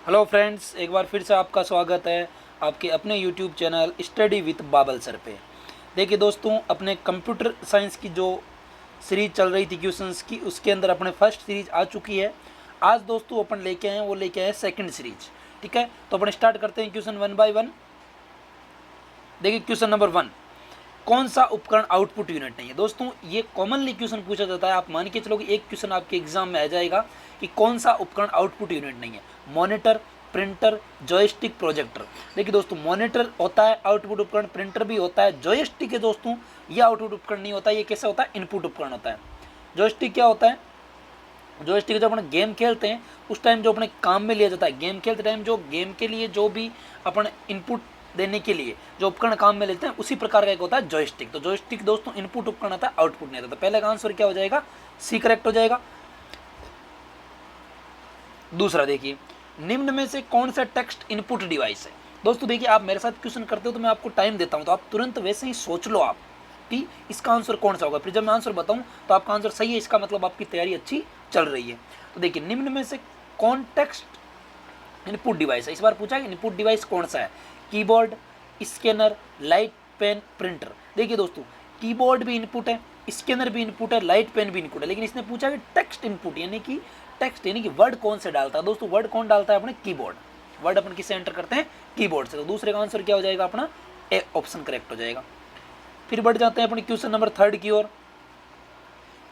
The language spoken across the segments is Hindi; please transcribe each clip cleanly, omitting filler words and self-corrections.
हेलो फ्रेंड्स, एक बार फिर से आपका स्वागत है आपके अपने YouTube channel study with Babal sir पे। देखिए दोस्तों, अपने कंप्यूटर साइंस की जो सीरीज चल रही थी क्वेश्चंस की, उसके अंदर अपने फर्स्ट सीरीज आ चुकी है। आज दोस्तों अपन लेके आए हैं, वो लेके आए हैं सेकंड सीरीज। ठीक है, तो अपन स्टार्ट करते हैं क्वेश्चन वन बाय वन। देखिए क्वेश्चन नंबर वन, कौन सा उपकरण आउटपुट यूनिट नहीं है। दोस्तों ये कॉमनली क्वेश्चन पूछा जाता है, आप मान के चलो कि एक क्वेश्चन आपके एग्जाम में आ जाएगा कि कौन सा उपकरण आउटपुट यूनिट नहीं है। Monitor, printer, joystick, projector. देखिए दोस्तों, मॉनिटर होता है आउटपुट उपकरण, प्रिंटर भी होता है, जॉयस्टिक है दोस्तों ये आउटपुट उपकरण नहीं होता। ये कैसा होता है? इनपुट उपकरण होता है। जॉयस्टिक क्या होता है? जॉयस्टिक जब अपन गेम खेलते हैं उस टाइम जो अपने काम में लिया जाता है, गेम खेलते टाइम जो गेम के लिए जो भी अपन इनपुट देने के लिए जो उपकरण काम में लेते हैं, उसी प्रकार का एक होता है जॉयस्टिक। तो जॉयस्टिक दोस्तों इनपुट उपकरण आता है, आउटपुट नहीं आता। तो पहले का आंसर क्या हो जाएगा? सी करेक्ट हो जाएगा। दूसरा देखिए, निम्न में से कौन सा टेक्स्ट इनपुट डिवाइस है। दोस्तों देखिए, आप मेरे साथ क्वेश्चन करते हो तो मैं आपको टाइम देता हूं, तो आप तुरंत वैसे ही सोच लो आप कि इसका आंसर कौन सा होगा। फिर जब मैं आंसर बताऊं तो आपका आंसर सही है, इसका मतलब आपकी तैयारी अच्छी चल रही है। तो देखिए, निम्न में से कौन टेक्स्ट इनपुट डिवाइस है। इस बार पूछा कि इनपुट डिवाइस कौन सा है? Keyboard, scanner, light pen, printer. देखिए दोस्तों, कीबोर्ड भी इनपुट है, स्कैनर भी इनपुट है, लाइट पेन भी इनपुट है, लेकिन इसने पूछा कि टेक्स्ट इनपुट यानी कि टेक्स्ट यानी कि वर्ड कौन से डालता है। दोस्तों वर्ड कौन डालता है? अपने कीबोर्ड। वर्ड अपन किससे एंटर करते हैं? कीबोर्ड से। तो दूसरे का आंसर क्या हो जाएगा? अपना ए ऑप्शन करेक्ट हो जाएगा। फिर बढ़ जाते हैं अपने क्वेश्चन नंबर थर्ड की ओर।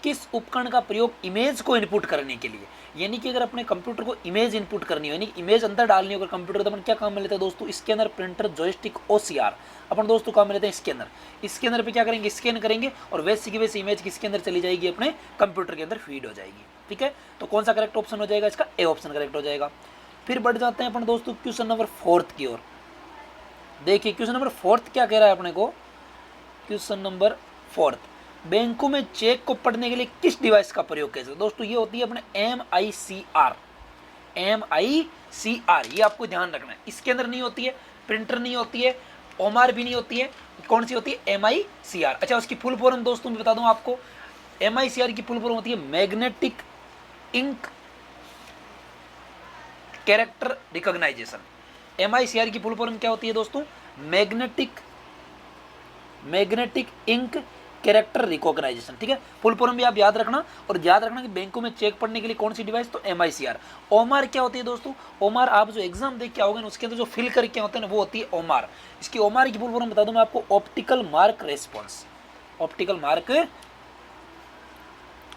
किस उपकरण का प्रयोग इमेज को इनपुट करने के लिए, यानी कि अगर अपने कंप्यूटर को इमेज इनपुट करनी हो, यानी इमेज अंदर डालनी हो अगर कंप्यूटर, तो अपन क्या काम में लेते हैं दोस्तों? Scanner, printer, joystick, OCR. अपन दोस्तों काम में लेते हैं स्कैनर। स्कैनर पे क्या करेंगे? स्कैन करेंगे और वैसी की वैसी इमेज किसके अंदर चली जाएगी? अपने कंप्यूटर के अंदर फीड हो जाएगी। ठीक है, तो कौन सा करेक्ट ऑप्शन हो जाएगा? इसका ए ऑप्शन करेक्ट हो जाएगा। फिर बढ़ जाते हैं अपन दोस्तों क्वेश्चन नंबर फोर्थ की ओर। देखिए क्वेश्चन नंबर फोर्थ क्या कह रहा है अपने को। क्वेश्चन नंबर फोर्थ, बैंकों में चेक को पढ़ने के लिए किस डिवाइस का प्रयोग कैसे? दोस्तों ये होती है अपने MICR। MICR ये आपको ध्यान रखना है, इसके अंदर नहीं होती है, प्रिंटर नहीं होती है, ओमार भी नहीं होती है। कौन सी होती है? MICR। अच्छा, उसकी फुल फॉर्म दोस्तों मैं बता दूं आपको, MICR की फुल फॉर्म होती है magnetic ink character recognition. MICR की फुल फॉर्म क्या होती है दोस्तों? Magnetic ink character recognition. ठीक है, फुल फॉर्म भी आप याद रखना, और याद रखना कि बैंकों में चेक पढ़ने के लिए कौन सी डिवाइस? तो MICR। ओमार क्या होती है दोस्तों? ओमार आप जो एग्जाम देख के आओगे ना, उसके अंदर जो फिल करके होते हैं ना, वो होती है ओमार। इसकी ओमार की फुल फॉर्म बता दूं मैं आपको, optical mark response. Optical mark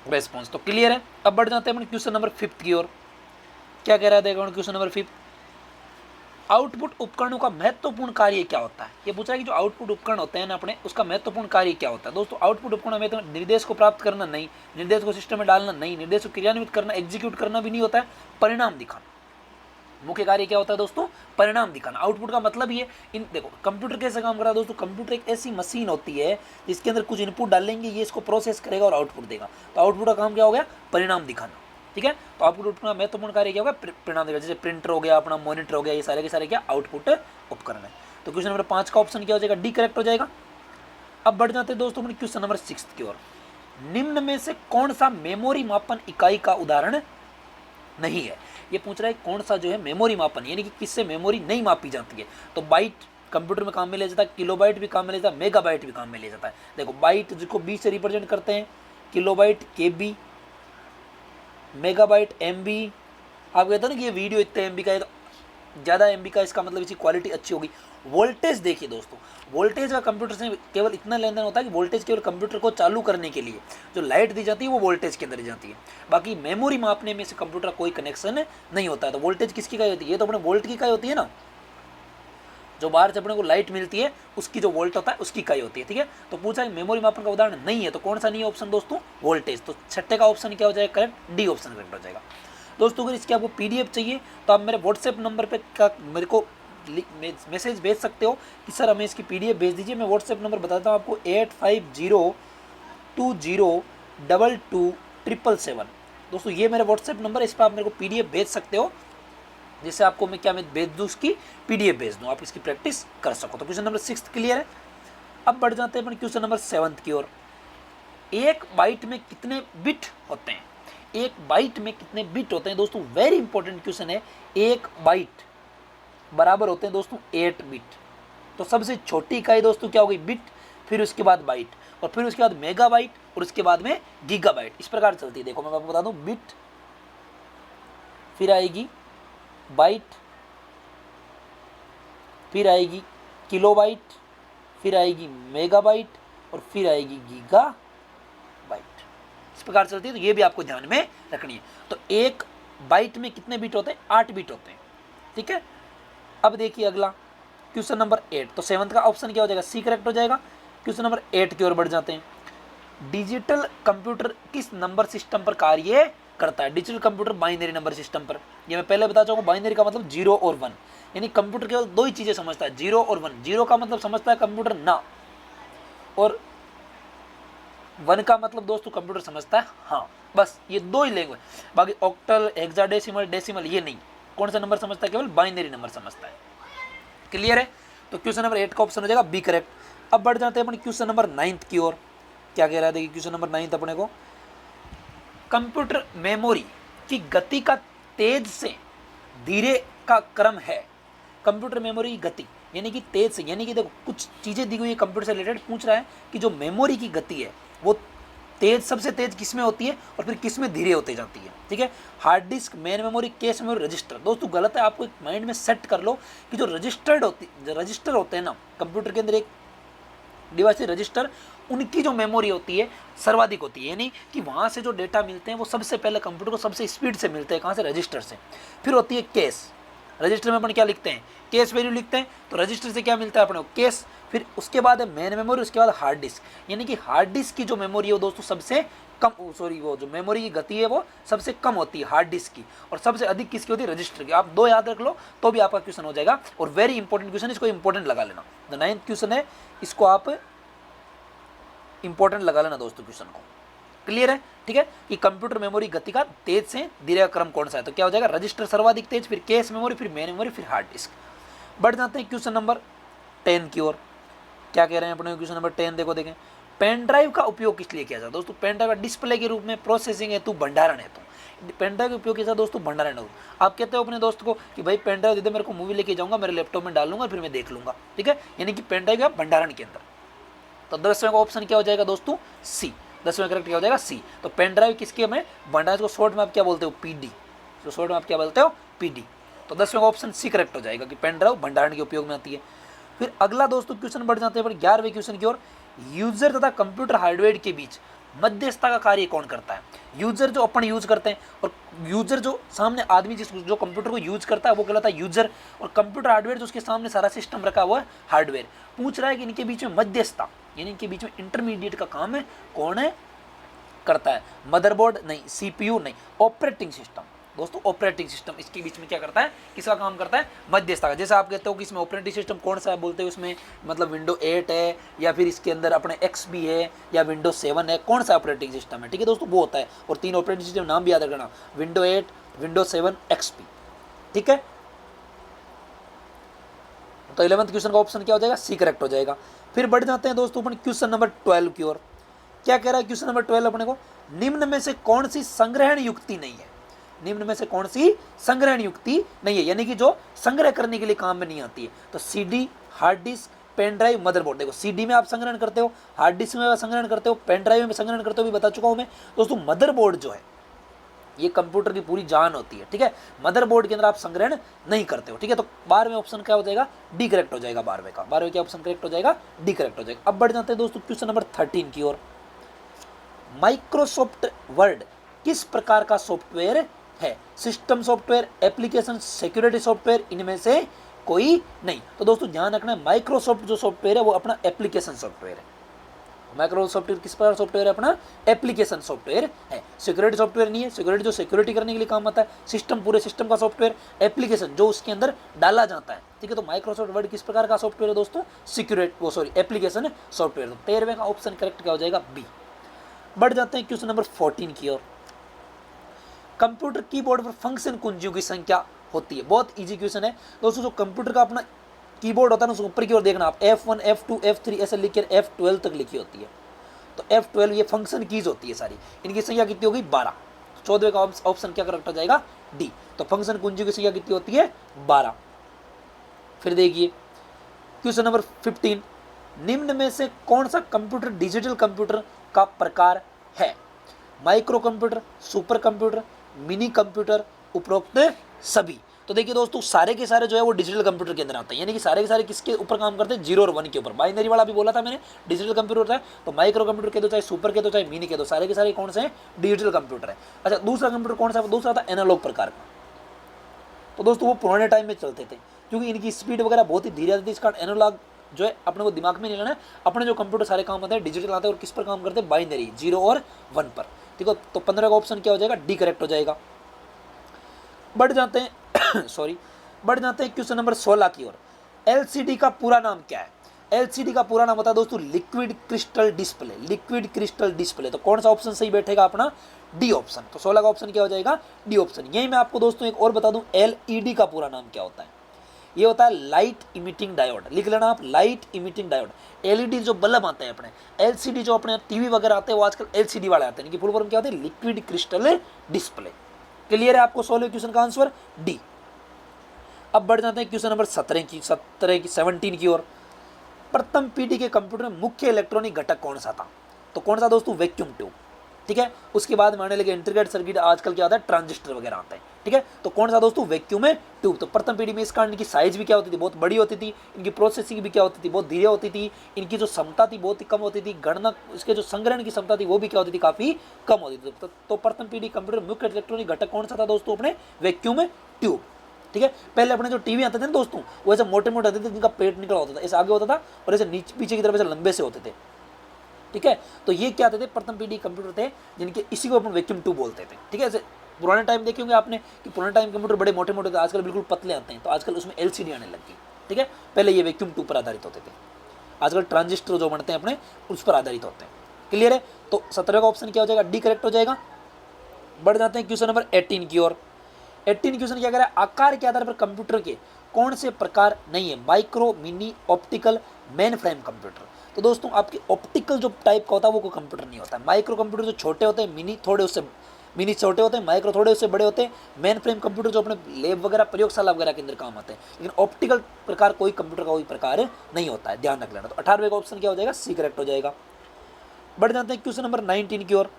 response. तो क्लियर है। अब बढ़ जाते हैं अपने क्वेश्चन नंबर फिफ्थ की ओर। क्या कह रहा है देखो क्वेश्चन नंबर फिफ्थ, आउटपुट उपकरणों का महत्वपूर्ण कार्य क्या होता है। ये पूछा है कि जो आउटपुट उपकरण होते हैं ना अपने, उसका महत्वपूर्ण कार्य क्या होता है। दोस्तों आउटपुट उपकरण में तो निर्देश को प्राप्त करना नहीं, निर्देश को सिस्टम में डालना नहीं, निर्देश को क्रियान्वित करना, एग्जीक्यूट करना भी नहीं होता है, परिणाम दिखाना। मुख्य कार्य क्या होता है दोस्तों? परिणाम दिखाना। आउटपुट का मतलब ये, इन देखो कंप्यूटर कैसे काम कर रहा है दोस्तों। कंप्यूटर एक ऐसी मशीन होती है जिसके अंदर कुछ इनपुट डालेंगे, ये इसको प्रोसेस करेगा और आउटपुट देगा। तो आउटपुट का काम क्या हो गया? परिणाम दिखाना। ठीक है, तो आउटपुट उपकरण महत्वपूर्ण कार्य क्या होगा? परिणाम देगा। जैसे प्रिंटर हो गया, अपना मॉनिटर हो गया, ये सारे के सारे क्या आउटपुट उपकरण है। तो क्वेश्चन नंबर 5 का ऑप्शन क्या हो जाएगा? डी करेक्ट हो जाएगा। अब बढ़ जाते हैं दोस्तों अपने क्वेश्चन नंबर 6 की ओर। निम्न में से कौन सा मेमोरी मापन इकाई का उदाहरण नहीं है। ये पूछ रहा है कौन सा जो है मेमोरी मापन, यानी कि किससे मेमोरी नहीं मापी जाती है। तो बाइट कंप्यूटर में काम में लिया जाता है, किलोबाइट भी काम में लिया जाता है, मेगाबाइट भी काम में लिया जाता है। देखो बाइट जिसको बी से रिप्रेजेंट करते हैं, किलोबाइट KB, मेगाबाइट MB। आप कहते हो ना कि ये वीडियो इतने MB का है, तो ज़्यादा MB का, इसका मतलब इसकी क्वालिटी अच्छी होगी। वोल्टेज देखिए दोस्तों, वोल्टेज का कंप्यूटर से केवल इतना लेन देन होता है कि वोल्टेज केवल कंप्यूटर को चालू करने के लिए जो लाइट दी जाती है वो वोल्टेज के अंदर दी जाती है। बाकी मेमोरी मापने में से कंप्यूटर का कोई कनेक्शन नहीं होता है। तो वोल्टेज किसकी इकाई होती है? ये तो अपने वोल्ट की इकाई होती है ना, जो बाहर से अपने को लाइट मिलती है उसकी जो वोल्ट होता है उसकी इकाई होती है। ठीक है, तो पूछा है मेमोरी मापन का उदाहरण नहीं है, तो कौन सा नहीं है ऑप्शन दोस्तों? वोल्टेज। तो छठे का ऑप्शन क्या हो जाएगा? करेक्ट, डी ऑप्शन करेक्ट हो जाएगा। दोस्तों अगर इसकी आपको PDF चाहिए तो आप मेरे व्हाट्सएप नंबर पे मेरे को मैसेज भेज सकते हो कि सर हमें इसकी PDF भेज दीजिए। मैं व्हाट्सएप नंबर बताता हूँ आपको, 8502022277। दोस्तों ये मेरा व्हाट्सएप नंबर है, इस पर आप मेरे को PDF भेज सकते हो, जिससे आपको मैं क्या भेज दूँ, उसकी PDF भेज दूँ, आप इसकी प्रैक्टिस कर सको। तो क्वेश्चन नंबर 6 क्लियर है। अब बढ़ जाते हैं क्वेश्चन नंबर 7 की ओर। एक बाइट में कितने बिट होते हैं? एक बाइट में कितने बिट होते हैं दोस्तों, वेरी इंपॉर्टेंट क्वेश्चन है। एक बाइट बराबर होते हैं दोस्तों 8 बिट। तो सबसे छोटी इकाई दोस्तों क्या हो गई, बिट, फिर उसके बाद बाइट, और फिर उसके बाद मेगाबाइट, और उसके बाद में गीगाबाइट। इस प्रकार चलती है। देखो मैं आपको बता दूं, बिट, फिर आएगी बाइट, फिर आएगी किलोबाइट, फिर आएगी मेगाबाइट, और फिर आएगी गीगाबाइट। इस प्रकार चलती है। तो ये भी आपको ध्यान में रखनी है। तो एक बाइट में कितने बिट होते हैं, 8 बिट होते हैं, ठीक है। अब देखिए अगला क्वेश्चन नंबर 8। तो 7th का ऑप्शन क्या हो जाएगा, सी करेक्ट हो जाएगा। क्वेश्चन नंबर 8 की ओर बढ़ जाते हैं। डिजिटल कंप्यूटर किस नंबर सिस्टम पर कार्य करता है। Digital computer binary number system पर। ये मैं पहले बता चुका हूं, बाइनरी का मतलब 0 और 1, यानी कंप्यूटर केवल दो ही चीजें समझता है, 0 और 1। 0 का मतलब समझता है कंप्यूटर ना, और 1 का मतलब दोस्तों कंप्यूटर समझता है हाँ। बस ये दो ही लैंग्वेज, बाकी ऑक्टल, हेक्साडेसिमल, डेसिमल ये नहीं। कौन सा नंबर समझता है, केवल बाइनरी नंबर समझता है। क्लियर है। तो क्वेश्चन नंबर 8 का ऑप्शन हो जाएगा बी करेक्ट। अब बढ़ जाते हैं अपने क्वेश्चन नंबर 9 की ओर। क्या कह रहा है, देखिए क्वेश्चन नंबर 9 अपने को, कंप्यूटर मेमोरी की गति का तेज से धीरे का क्रम है। कंप्यूटर मेमोरी की गति यानी कि तेज से, यानी कि देखो कुछ चीजें दी हुई है कंप्यूटर से रिलेटेड, पूछ रहा है कि जो मेमोरी की गति है वो तेज, सबसे तेज किस में होती है और फिर किस में धीरे होती जाती है, ठीक है। Hard disk, main memory, cache memory, register. दोस्तों गलत है, आपको एक माइंड में सेट कर लो कि जो रजिस्टर होते हैं ना कंप्यूटर के अंदर, एक डिवाइस रजिस्टर, उनकी जो मेमोरी होती है सर्वाधिक होती है, यानी कि वहाँ से जो डेटा मिलते हैं वो सबसे पहले कंप्यूटर को सबसे स्पीड से मिलते हैं। कहाँ से, रजिस्टर से। फिर होती है कैश। रजिस्टर में अपन क्या लिखते हैं, कैश वैल्यू लिखते हैं। तो रजिस्टर से क्या मिलता है अपने को, कैश। फिर उसके बाद है मेन मेमोरी, उसके बाद हार्ड डिस्क, यानी कि हार्ड डिस्क की जो मेमोरी है वो दोस्तों सबसे कम, सॉरी वो जो मेमोरी की गति है वो सबसे कम होती है हार्ड डिस्क की, और सबसे अधिक किसकी होती है, रजिस्टर की। आप दो याद रख लो तो भी आपका क्वेश्चन हो जाएगा, और वेरी इंपॉर्टेंट क्वेश्चन, इसको इंपॉर्टेंट लगा लेना। द 9th क्वेश्चन है, इसको आप इंपॉर्टेंट लगा लेना दोस्तों क्वेश्चन को। क्लियर है, ठीक है। कि कंप्यूटर मेमोरी गति का तेज से धीरे का क्रम कौन सा है, तो क्या हो जाएगा, रजिस्टर सर्वाधिक तेज, फिर कैश मेमोरी, फिर मेन मेमोरी, फिर हार्ड डिस्क। बढ़ जाते हैं क्वेश्चन नंबर 10 की ओर। क्या कह रहे हैं अपने क्वेश्चन नंबर 10, देखो देखें, पेन ड्राइव का उपयोग किस लिए किया जाता है। दोस्तों पेन ड्राइव का डिस्प्ले के रूप में, प्रोसेसिंग हेतु, भंडारण हेतु। पेन ड्राइव का उपयोग किया जाता है दोस्तों भंडारण हेतु। आप कहते हो अपने दोस्त को कि भाई पेन ड्राइव दे दे, मेरे को मूवी लेके जाऊंगा, मेरे लैपटॉप में डालूंगा, फिर मैं देख लूंगा, ठीक है। यानी कि पेन ड्राइव का भंडारण के अंदर। तो 10वें का ऑप्शन क्या हो जाएगा दोस्तों, सी। 10वें करेक्ट क्या हो जाएगा, सी। तो पेन ड्राइव किसके में, भंडारण को शॉर्ट में आप क्या बोलते हो, पीडी। तो शॉर्ट में आप क्या बोलते हो, पीडी। तो 10वें का ऑप्शन सी करेक्ट हो जाएगा कि पेन ड्राइव भंडारण के उपयोग में आती है। फिर अगला दोस्तों क्वेश्चन बढ़ जाते हैं 11वें क्वेश्चन की ओर। यूजर तथा कंप्यूटर हार्डवेयर के बीच मध्यस्थता का कार्य कौन करता है। यूजर जो अपन यूज करते हैं, और यूजर जो सामने आदमी जो कंप्यूटर को यूज करता है वो कहलाता है यूजर, और कंप्यूटर हार्डवेयर जो उसके सामने सारा सिस्टम रखा हुआ है हार्डवेयर। पूछ रहा है कि इनके बीच में मध्यस्थता यानी इनके बीच में इंटरमीडिएट का काम है कौन है, करता है। मदरबोर्ड नहीं, सीपीयू नहीं, ऑपरेटिंग सिस्टम। दोस्तों ऑपरेटिंग सिस्टम इसके बीच में क्या करता है, किसका काम करता है, मध्यस्थता का। जैसे आप कहते हो कि इसमें ऑपरेटिंग सिस्टम कौन सा है, बोलते हो इसमें मतलब विंडो 8 है, या फिर इसके अंदर अपने XP है, या विंडो 7 है, कौन सा ऑपरेटिंग सिस्टम है, ठीक है दोस्तों वो होता है। और 3 ऑपरेटिंग सिस्टम नाम भी याद रखना, विंडो 8, विंडो 7, XP, ठीक है। तो 11th क्वेश्चन का ऑप्शन क्या हो जाएगा, सी करेक्ट हो जाएगा। फिर बढ़ जाते हैं दोस्तों अपन क्वेश्चन नंबर 12 की ओर। क्या कह रहा है क्वेश्चन नंबर 12 अपने को, निम्न में से कौन सी संग्रहण युक्ति नहीं है। निम्न में से कौन सी संग्रहण युक्ति नहीं है, यानी कि जो संग्रह करने के लिए काम में नहीं आती है। तो CD, hard disk, pen drive, motherboard. देखो CD में आप संग्रहण करते हो, हार्ड डिस्क में आप संग्रहण करते हो, पेन ड्राइव में संग्रहण करते हो, भी बता चुका हूं मैं दोस्तों। मदरबोर्ड जो है ये कंप्यूटर की पूरी जान होती है, ठीक है। मदरबोर्ड के अंदर आप संग्रहण नहीं करते हो, ठीक है। तो 12वें ऑप्शन क्या हो जाएगा, डी करेक्ट हो जाएगा। 12वें का 12वें क्या ऑप्शन करेक्ट हो जाएगा, डी करेक्ट हो जाएगा। अब बढ़ जाते हैं दोस्तों क्वेश्चन नंबर 13 की ओर। माइक्रोसॉफ्ट वर्ड किस प्रकार का सॉफ्टवेयर है। System software, application, security software, इनमें से कोई नहीं। तो दोस्तों ध्यान रखना है, माइक्रोसॉफ्ट जो सॉफ्टवेयर है वो अपना एप्लीकेशन सॉफ्टवेयर है। माइक्रोसॉफ्ट सॉफ्टवेयर किस प्रकार सॉफ्टवेयर है, अपना एप्लीकेशन सॉफ्टवेयर है। सिक्योरिटी सॉफ्टवेयर नहीं है, सिक्योरिटी जो सिक्योरिटी करने के लिए काम आता है। सिस्टम, पूरे सिस्टम का सॉफ्टवेयर। एप्लीकेशन जो उसके अंदर डाला जाता है, ठीक है। तो माइक्रोसॉफ्ट वर्ड किस प्रकार का सॉफ्टवेयर है दोस्तों, सिक्योरिटी वो सॉरी एप्लीकेशन सॉफ्टवेयर। 13वें का ऑप्शन करेक्ट क्या हो जाएगा, बी। बढ़ जाते हैं क्वेश्चन नंबर 14 की ओर। कंप्यूटर कीबोर्ड पर फंक्शन कुंजियों की संख्या होती है। बहुत इजी क्वेश्चन है दोस्तों। जो कंप्यूटर का अपना कीबोर्ड होता है ना, उसको ऊपर की ओर देखना आप, F1, F2, F3 ऐसे लिखकर F12 तक लिखी होती है। तो F12 ये फंक्शन कीज होती है सारी, इनकी संख्या कितनी होगी, 12। 14वें का ऑप्शन क्या करेक्ट हो जाएगा, डी। तो फंक्शन कुंजी की संख्या कितनी होती है, 12। फिर देखिए क्वेश्चन नंबर 15, निम्न में से कौन सा कंप्यूटर डिजिटल कंप्यूटर का प्रकार है, micro computer, super computer, mini computer, उपरोक्त सभी। तो देखिए दोस्तों सारे के सारे जो है वो डिजिटल कंप्यूटर के अंदर आते हैं, यानी कि सारे के सारे किसके ऊपर काम करते हैं, 0 और 1 के ऊपर। बाइनरी वाला भी बोला था मैंने डिजिटल कंप्यूटर होता है, तो माइक्रो कंप्यूटर के दो, चाहे सुपर के दो, चाहे मिनी के दो, सारे के सारे कौन से हैं, डिजिटल कंप्यूटर है। अच्छा दूसरा कंप्यूटर कौन सा, दूसरा था एनालॉग प्रकार का। तो दोस्तों वो पुराने टाइम में चलते थे, क्योंकि इनकी स्पीड वगैरह बहुत ही धीरे आती थी, इसका एनालॉग जो है अपने को दिमाग में नहीं लेना है। अपने जो कंप्यूटर सारे काम आते हैं डिजिटल आते हैं, और किस पर काम करते हैं, बाइनरी 0 और 1 पर। ठीक है, तो 15 का ऑप्शन क्या हो जाएगा, डी करेक्ट हो जाएगा। बढ़ जाते हैं सॉरी बढ़ जाते हैं क्वेश्चन नंबर 16 की ओर। एलसीडी का पूरा नाम क्या है, एलसीडी का पूरा नाम होता है दोस्तों liquid crystal display, liquid crystal display. तो कौन सा ऑप्शन सही बैठेगा अपना, डी ऑप्शन। तो 16 का ऑप्शन क्या हो जाएगा, डी ऑप्शन। यही मैं आपको दोस्तों एक और बता दूं, एलईडी का पूरा नाम क्या होता है, ये होता है लाइट इमिटिंग डायोड। लिख लेना आप, लाइट इमिटिंग डायोड। एलईडी जो बल्ब आते हैं अपने, एलसीडी जो अपने टीवी वगैरह आते हैं वो आजकल एलसीडी वाले आते हैं, इनकी फुल फॉर्म क्या होती है, लिक्विड क्रिस्टल डिस्प्ले। क्लियर है आपको 16 क्वेश्चन का आंसर डी। अब बढ़ जाते हैं क्वेश्चन नंबर 17 की ओर। प्रथम पीढ़ी के कंप्यूटर में मुख्य इलेक्ट्रॉनिक घटक कौन सा था, तो कौन सा दोस्तों, वैक्यूम ट्यूब। ठीक है, उसके बाद में आने लगे इंटीग्रेटेड सर्किट, आजकल क्या होता है ट्रांजिस्टर वगैरह आते हैं। ठीक है, तो कौन सा दोस्तों, वैक्यूम ट्यूब। तो प्रथम पीढ़ी में इस कारण इनकी साइज भी क्या होती थी, बहुत बड़ी होती थी, इनकी प्रोसेसिंग भी क्या होती थी, बहुत धीरे होती थी, इनकी जो क्षमता थी बहुत ही कम होती थी, गणना इसके जो संग्रहण की क्षमता थी वो भी क्या होती थी, काफी कम होती थी। तो प्रथम पीढ़ी कंप्यूटर मुख्य इलेक्ट्रॉनिक घटक कौन सा था दोस्तों, अपने वैक्यूम ट्यूब। ठीक है, पहले अपने जो टीवी आते थे ना दोस्तों, वो ऐसे मोटे मोटे होते थे, जिनका पेट निकला होता था, ऐसे आगे होता था, और ऐसे नीचे पीछे की तरफ ऐसे लंबे से होते थे। ठीक है, तो ये क्या थे, प्रथम पीढ़ी कंप्यूटर थे, जिनके इसी को अपन वैक्यूम ट्यूब बोलते थे। ठीक है, ऐसे पुराने टाइम देखे होंगे आपने कि पुराने टाइम कंप्यूटर बड़े मोटे मोटे थे, आजकल बिल्कुल पतले आते हैं, तो आजकल उसमें एलसीडी आने लग गई। ठीक है, पहले ये वैक्यूम ट्यूब पर आधारित होते थे, आजकल ट्रांजिस्टर जो बनते हैं अपने उस पर आधारित होते हैं। क्लियर है, तो 17 का ऑप्शन क्या हो जाएगा, डी करेक्ट हो जाएगा। बढ़ जाते हैं क्वेश्चन नंबर 18 की ओर। 18 क्वेश्चन क्या कह रहा है, आकार के आधार पर कंप्यूटर के कौन से प्रकार नहीं है, micro, mini, optical, main frame computer. तो दोस्तों आपके ऑप्टिकल जो टाइप का होता है वो कोई कंप्यूटर नहीं होता है। माइक्रो कंप्यूटर जो छोटे होते हैं, मिनी छोटे होते हैं, माइक्रो थोड़े उससे बड़े होते हैं, मेन फ्रेम कंप्यूटर जो अपने लैब वगैरह प्रयोगशाला वगैरह के अंदर काम आते हैं। लेकिन ऑप्टिकल प्रकार कोई कंप्यूटर का कोई प्रकार नहीं होता है, ध्यान रख लेना। तो 18वें का ऑप्शन क्या हो जाएगा, सी करेक्ट हो जाएगा। बढ़ जाते हैं क्वेश्चन नंबर 19 की ओर।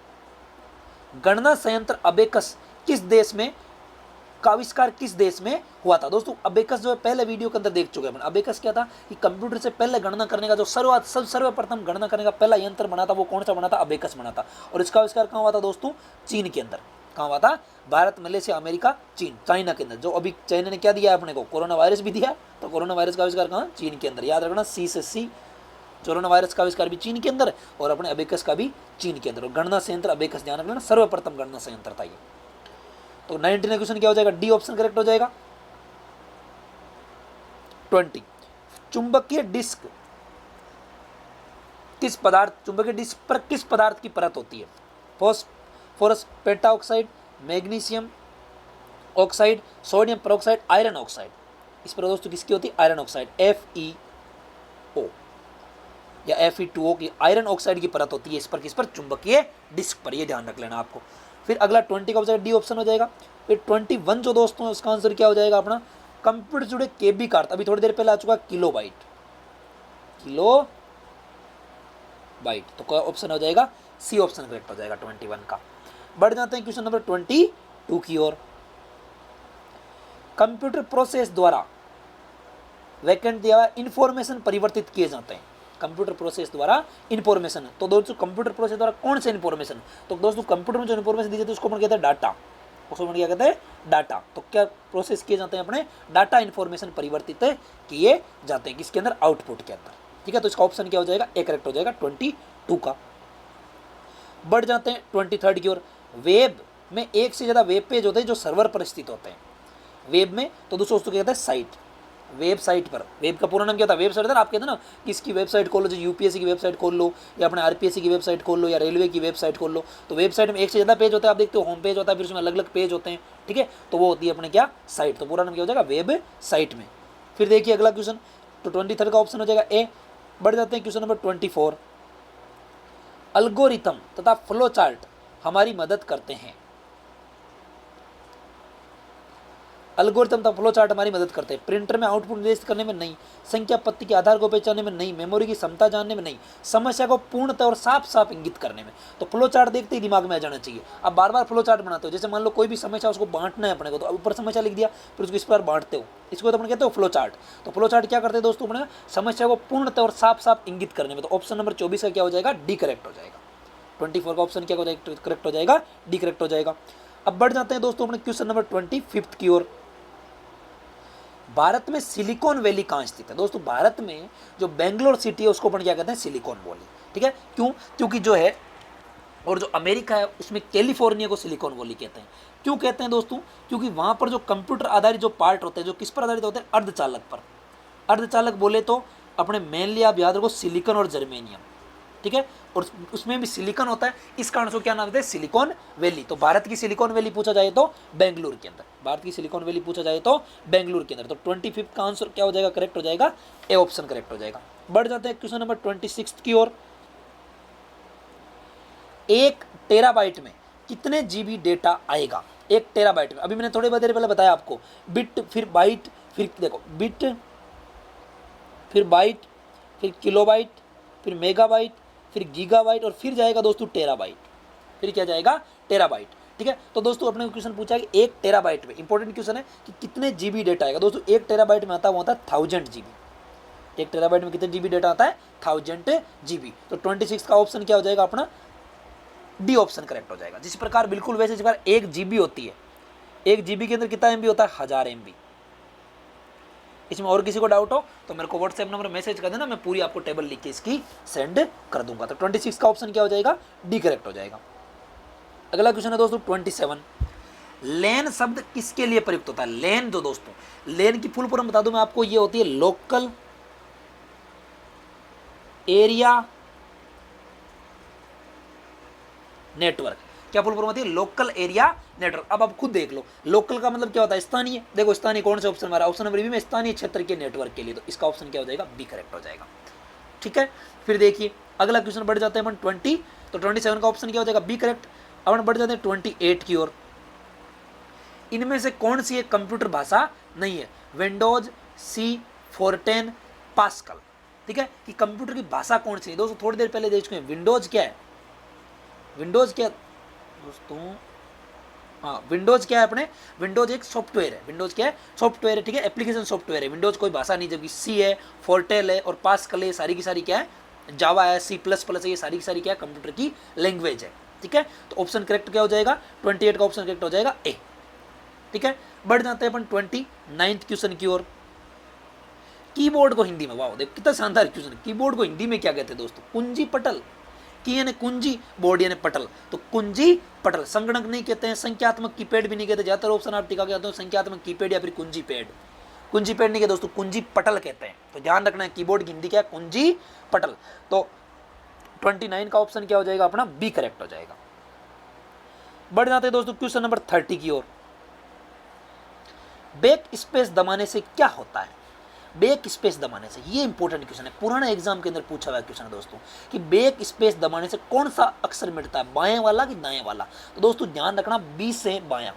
गणना संयंत्र अबेकस किस देश में का आविष्कार किस देश में हुआ था। दोस्तों अबेकस जो है पहले वीडियो के अंदर देख चुके हैं। अबेकस क्या था कि कंप्यूटर से पहले गणना करने का जो सर्वप्रथम गणना करने का पहला यंत्र बना था, वो कौन सा बना था, अबेकस बना था। और इसका आविष्कार कहाँ हुआ था दोस्तों, चीन के अंदर। कहाँ हुआ था, भारत, मलेशिया, अमेरिका, चीन, चाइना के अंदर। जो अभी चाइना ने क्या दिया है अपने को, कोरोना वायरस भी दिया, तो कोरोना वायरस का आविष्कार कहाँ, चीन के अंदर। याद रखना, सी से सी, कोरोना वायरस का आविष्कार भी चीन के अंदर और अपने अबेकस का भी चीन के अंदर। और गणना संयंत्र अबेकस, ध्यान रखना, सर्वप्रथम गणना संयंत्र था ये। तो 19 क्वेश्चन क्या हो जाएगा, डी ऑप्शन करेक्ट हो जाएगा। 20 चुंबकीय डिस्क किस पदार्थ, चुंबकीय डिस्क पर किस पदार्थ की परत होती है, phosphorus pentoxide, magnesium oxide, sodium peroxide, iron oxide. इस पर दोस्तों किसकी होती है, आयरन ऑक्साइड, FeO या Fe2O की आयरन ऑक्साइड की परत होती है इस पर, किस पर, चुंबकीय डिस्क पर। ये ध्यान रख लेना आपको। फिर अगला 20 का हो जाएगा, डी ऑप्शन हो जाएगा। फिर 21 जो दोस्तों उसका आंसर क्या हो जाएगा अपना, कंप्यूटर जुड़े केबी कार्ड। अभी थोड़ी देर पहले आ चुका किलोबाइट, तो क्या ऑप्शन हो जाएगा, सी ऑप्शन करेक्ट हो जाएगा 21 का। बढ़ जाते हैं क्वेश्चन नंबर 22 की ओर। कंप्यूटर प्रोसेस द्वारा वैकेंट दिया हुआ इंफॉर्मेशन परिवर्तित किए जाते हैं। कंप्यूटर प्रोसेस द्वारा इंफॉर्मेशन, तो दोस्तों कंप्यूटर प्रोसेस द्वारा कौन से इंफॉर्मेशन, तो दोस्तों कंप्यूटर में जो इंफॉर्मेशन दी जाती है उसको अपन कहते हैं डाटा, उसको अपन क्या कहते हैं, डाटा। तो क्या प्रोसेस किए जाते हैं अपने, डाटा इंफॉर्मेशन परिवर्तित किए जाते हैं किसके अंदर, आउटपुट के अंदर। ठीक है, तो इसका ऑप्शन क्या हो जाएगा, ए करेक्ट हो जाएगा 22 का। बढ़ जाते हैं 23 की ओर। वेब में एक से ज्यादा वेब पेज होते हैं जो सर्वर पर स्थित होते हैं। वेब में तो दोस्तों उसको कहते हैं साइट, वेबसाइट पर। वेब का पूरा नाम क्या था, वेबसाइट था ना। आप कहते हैं ना कि इसकी वेबसाइट खोल लो, जो यूपीएससी की वेबसाइट खोल लो, या अपने आरपीएससी की वेबसाइट खोल लो, या रेलवे की वेबसाइट खोल लो। तो वेबसाइट में एक से ज़्यादा पेज होता है, आप देखते हो होम पेज होता है, फिर उसमें अलग अलग पेज होते हैं। ठीक है, तो वो होती है अपने क्या, साइट। तो पूरा नाम क्या हो जाएगा, वेब साइट में। फिर देखिए अगला क्वेश्चन, तो 23 का ऑप्शन हो जाएगा ए। बढ़ जाते हैं क्वेश्चन नंबर 24। अल्गोरिथम तथा फ्लो चार्ट हमारी मदद करते हैं। एल्गोरिथम तथा फ्लो चार्ट हमारी मदद करते हैं। प्रिंटर में आउटपुट निर्दिष्ट करने में नहीं, संख्या पत्ती के आधार को पहचानने में नहीं, मेमोरी की क्षमता जानने में नहीं, समस्या को पूर्णतः और साफ साफ इंगित करने में। तो फ्लो चार्ट देखते ही दिमाग में आ जाना चाहिए। अब बार बार फ्लो चार्ट बनाते हो, जैसे मान लो कोई भी समस्या उसको बांटना है अपने को, तो ऊपर समस्या लिख दिया, फिर उसको इस पर बांटते हो, इसको तो अपन कहते हो फ्लो चार्ट। तो फ्लो चार्ट क्या करते हैं दोस्तों, अपने समस्या को पूर्णतः और साफ साफ इंगित करने में। तो ऑप्शन नंबर 24 का क्या हो जाएगा, डी करेक्ट हो जाएगा। 24 का ऑप्शन क्या हो जाएगा, करेक्ट हो जाएगा, डी करेक्ट हो जाएगा। अब बढ़ जाते हैं दोस्तों अपने क्वेश्चन नंबर 25 की ओर। भारत में सिलिकॉन वैली कहाँ स्थित है। दोस्तों भारत में जो बेंगलोर सिटी है उसको अपन क्या कहते हैं, सिलिकॉन वैली। ठीक है, क्यों, क्योंकि जो है और जो अमेरिका है उसमें कैलिफोर्निया को सिलिकॉन वैली कहते हैं। क्यों कहते हैं दोस्तों, क्योंकि वहाँ पर जो कंप्यूटर आधारित जो पार्ट होते हैं, जो किस पर आधारित होते हैं, अर्धचालक पर। अर्धचालक बोले तो अपने मेनली आप याद रखो सिलिकॉन और जर्मेनियम। ठीक है, और उसमें भी सिलिकॉन होता है, इस कारण से क्या नाम देते हैं, सिलिकॉन वैली। तो भारत की सिलिकॉन वैली पूछा जाए तो बेंगलुरु के अंदर, भारत की सिलिकॉन वैली पूछा जाए तो बेंगलुरु के अंदर। तो 25 का आंसर क्या हो जाएगा, करेक्ट हो जाएगा, ए ऑप्शन करेक्ट हो जाएगा। बढ़ जाते हैं क्वेश्चन नंबर 26 की ओर। 1 टेराबाइट में कितने जीबी डेटा आएगा, 1 टेराबाइट में। अभी मैंने थोड़ी देर पहले बताया आपको, बिट फिर बाइट, फिर देखो बिट फिर बाइट, फिर किलोबाइट, फिर मेगाबाइट, फिर गीगाबाइट और फिर जाएगा दोस्तों टेराबाइट। फिर क्या जाएगा, टेराबाइट। ठीक है, तो दोस्तों अपने क्वेश्चन पूछा कि 1 टेराबाइट में, इंपॉर्टेंट क्वेश्चन है कि कितने जीबी डेटा आएगा। दोस्तों 1 टेराबाइट में आता है वो होता है 1000 जीबी। 1 टेराबाइट में कितने जीबी डेटा आता है, 1000 जीबी। तो 26 का ऑप्शन क्या हो जाएगा अपना, डी ऑप्शन करेक्ट हो जाएगा। जिस प्रकार बिल्कुल वैसे जिस प्रकार 1 जीबी होती है, 1 जीबी के अंदर कितना एमबी होता है, 1000 एमबी। इसमें और किसी को डाउट हो तो मेरे को व्हाट्सएप नंबर मैसेज कर देना, मैं पूरी आपको टेबल लिख के इसकी सेंड कर दूंगा। तो 26 का ऑप्शन क्या हो जाएगा, डी करेक्ट हो जाएगा। अगला क्वेश्चन है दोस्तों 27। लेन शब्द किसके लिए प्रयुक्त होता है। लेन जो दोस्तों, लेन की फुल फॉर्म बता दूं मैं आपको, ये होती है लोकल एरिया नेटवर्क। क्या फुल फॉर्म होती है, लोकल एरिया नेटवर्क। अब आप खुद देख लो, लोकल का मतलब क्या होता है, स्थानीय। देखो स्थानीय कौन से ऑप्शन हमारा, ऑप्शन नंबर बी में स्थानीय क्षेत्र के नेटवर्क के लिए। तो इसका ऑप्शन क्या हो जाएगा, बी करेक्ट हो जाएगा। ठीक है, फिर देखिए अगला क्वेश्चन बढ़ जाते हैं अपन 20। तो 27 का ऑप्शन क्या हो जाएगा, बी करेक्ट। अपन बढ़ जाते हैं 28 की ओर। इनमें से कौन सी एक कंप्यूटर भाषा नहीं है, विंडोज, सी, फोर्टेन, पास्कल। ठीक है, कि कंप्यूटर की भाषा कौन सी है। दोस्तों थोड़ी देर पहले देख चुके हैं, विंडोज क्या है, विंडोज क्या दोस्तों, हाँ विंडोज क्या है अपने, विंडोज एक सॉफ्टवेयर है। विंडोज क्या है, सॉफ्टवेयर है। ठीक है, एप्लीकेशन सॉफ्टवेयर है। विंडोज कोई भाषा नहीं, जबकि सी है, फोर्टेल है और पास्कल है, सारी की सारी क्या है, जावा है, C++ है, ये सारी की सारी क्या है, कंप्यूटर की लैंग्वेज है। ठीक है, तो ऑप्शन करेक्ट क्या हो जाएगा, 28 का ऑप्शन करेक्ट हो जाएगा ए। ठीक है, बढ़ जाते हैं अपन 29 क्वेश्चन की ओर। कीबोर्ड को हिंदी में, वाह देखो कितना शानदार क्वेश्चन, कीबोर्ड को हिंदी में क्या कहते हैं दोस्तों, कुंजी पटल। की यानी कुंजी, बोर्ड यानी पटल, तो कुंजी पटल। संगणक नहीं कहते हैं, संख्यात्मक कीपैड भी नहीं कहते, ज्यादातर ऑप्शन आप टिका के आते हो संख्यात्मक कीपैड या फिर कुंजी पैड। कुंजी पैड नहीं कहते दोस्तों, कुंजी पटल कहते हैं। तो ध्यान रखना है, कीबोर्ड की हिंदी क्या है, कुंजी पटल। तो 29 का ऑप्शन क्या हो जाएगा अपना, बी करेक्ट हो जाएगा। बढ़ जाते हैं दोस्तों क्वेश्चन नंबर 30 की ओर। बैक स्पेस दबाने से क्या होता है, बैक स्पेस दबाने से, ये इंपॉर्टेंट क्वेश्चन है, पुराना एग्जाम के अंदर पूछा हुआ क्वेश्चन है दोस्तों, कि बैक स्पेस दबाने से कौन सा अक्षर मिटता है, बाएं वाला कि दाएं वाला। तो दोस्तों ध्यान रखना, बी से बायां,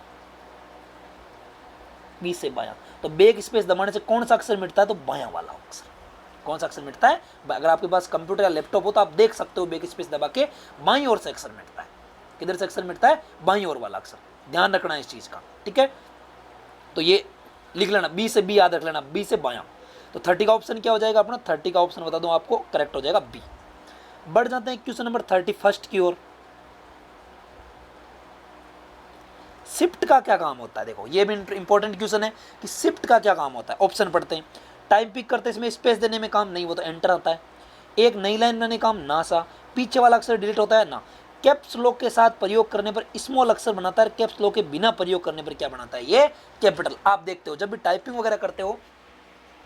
बी से बायां। तो बैक स्पेस दबाने से कौन सा अक्षर मिटता है, तो बायां वाला अक्षर। कौन सा अक्षर मिटता है, अगर आपके पास कंप्यूटर या लैपटॉप हो तो आप देख सकते हो, बैक स्पेस दबा के बाईं ओर से अक्षर मिटता है। किधर से अक्षर मिटता है, बाईं ओर वाला अक्षर। ध्यान रखना इस चीज का। ठीक है, तो ये लिख लेना, बी से बी याद रख लेना, बी से बायां। तो 30 का ऑप्शन क्या हो जाएगा अपना, 30 का ऑप्शन बता दूं आपको, करेक्ट हो जाएगा बी। बढ़ जाते हैं क्वेश्चन नंबर 31 की ओर। शिफ्ट का क्या काम होता है, देखो ये भी इंपॉर्टेंट क्वेश्चन है कि शिफ्ट का क्या काम होता है। ऑप्शन पढ़ते हैं, टाइम पिक करते इसमें स्पेस देने में काम नहीं, वो तो एंटर आता है। एक नई लाइन बनाने काम ना सा, पीछे वाला अक्षर डिलीट होता है ना। कैप्स लॉक के साथ प्रयोग करने पर स्मॉल अक्षर बनाता है, कैप्स लॉक के बिना प्रयोग करने पर क्या बनाता है, ये कैपिटल। आप देखते हो जब भी टाइपिंग वगैरह करते हो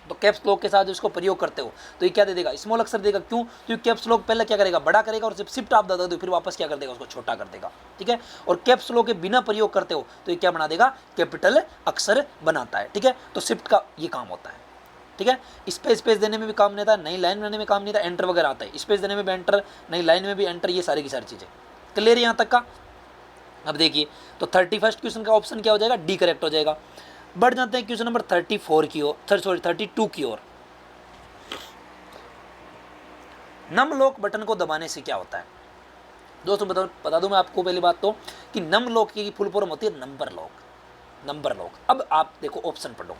तो कैप्स लॉक के साथ इसको प्रयोग करते हो तो ये क्या दे देगा, स्मॉल अक्षर देगा। क्यों, क्योंकि कैप्स लॉक पहले क्या करेगा, बड़ा करेगा, और जब शिफ्ट आप दबा दो फिर वापस क्या कर देगा, उसको छोटा कर देगा। ठीक है, और कैप्स लॉक के बिना प्रयोग करते हो तो ये क्या बना देगा, कैपिटल अक्षर बनाता है। ठीक है, तो शिफ्ट का ये काम होता है। ठीक है, स्पेस देने में भी काम नहीं आता, नई लाइन बनाने में काम नहीं आता, एंटर वगैरह आता है, स्पेस देने में भी एंटर, नई लाइन में भी एंटर, ये सारी की सारी चीजें क्लियर यहाँ तक का। अब देखिए तो 31 क्वेश्चन का ऑप्शन क्या हो जाएगा, डी करेक्ट हो जाएगा। बढ़ जाते हैं क्वेश्चन नंबर 34 की ओर, सॉरी 32 की ओर। नम लॉक बटन को दबाने से क्या होता है? दोस्तों बता दूं मैं आपको पहली बात तो कि नम लॉक की फुल फॉर्म होती है नंबर लॉक। Number lock. अब आप देखो ऑप्शन पढ़ो।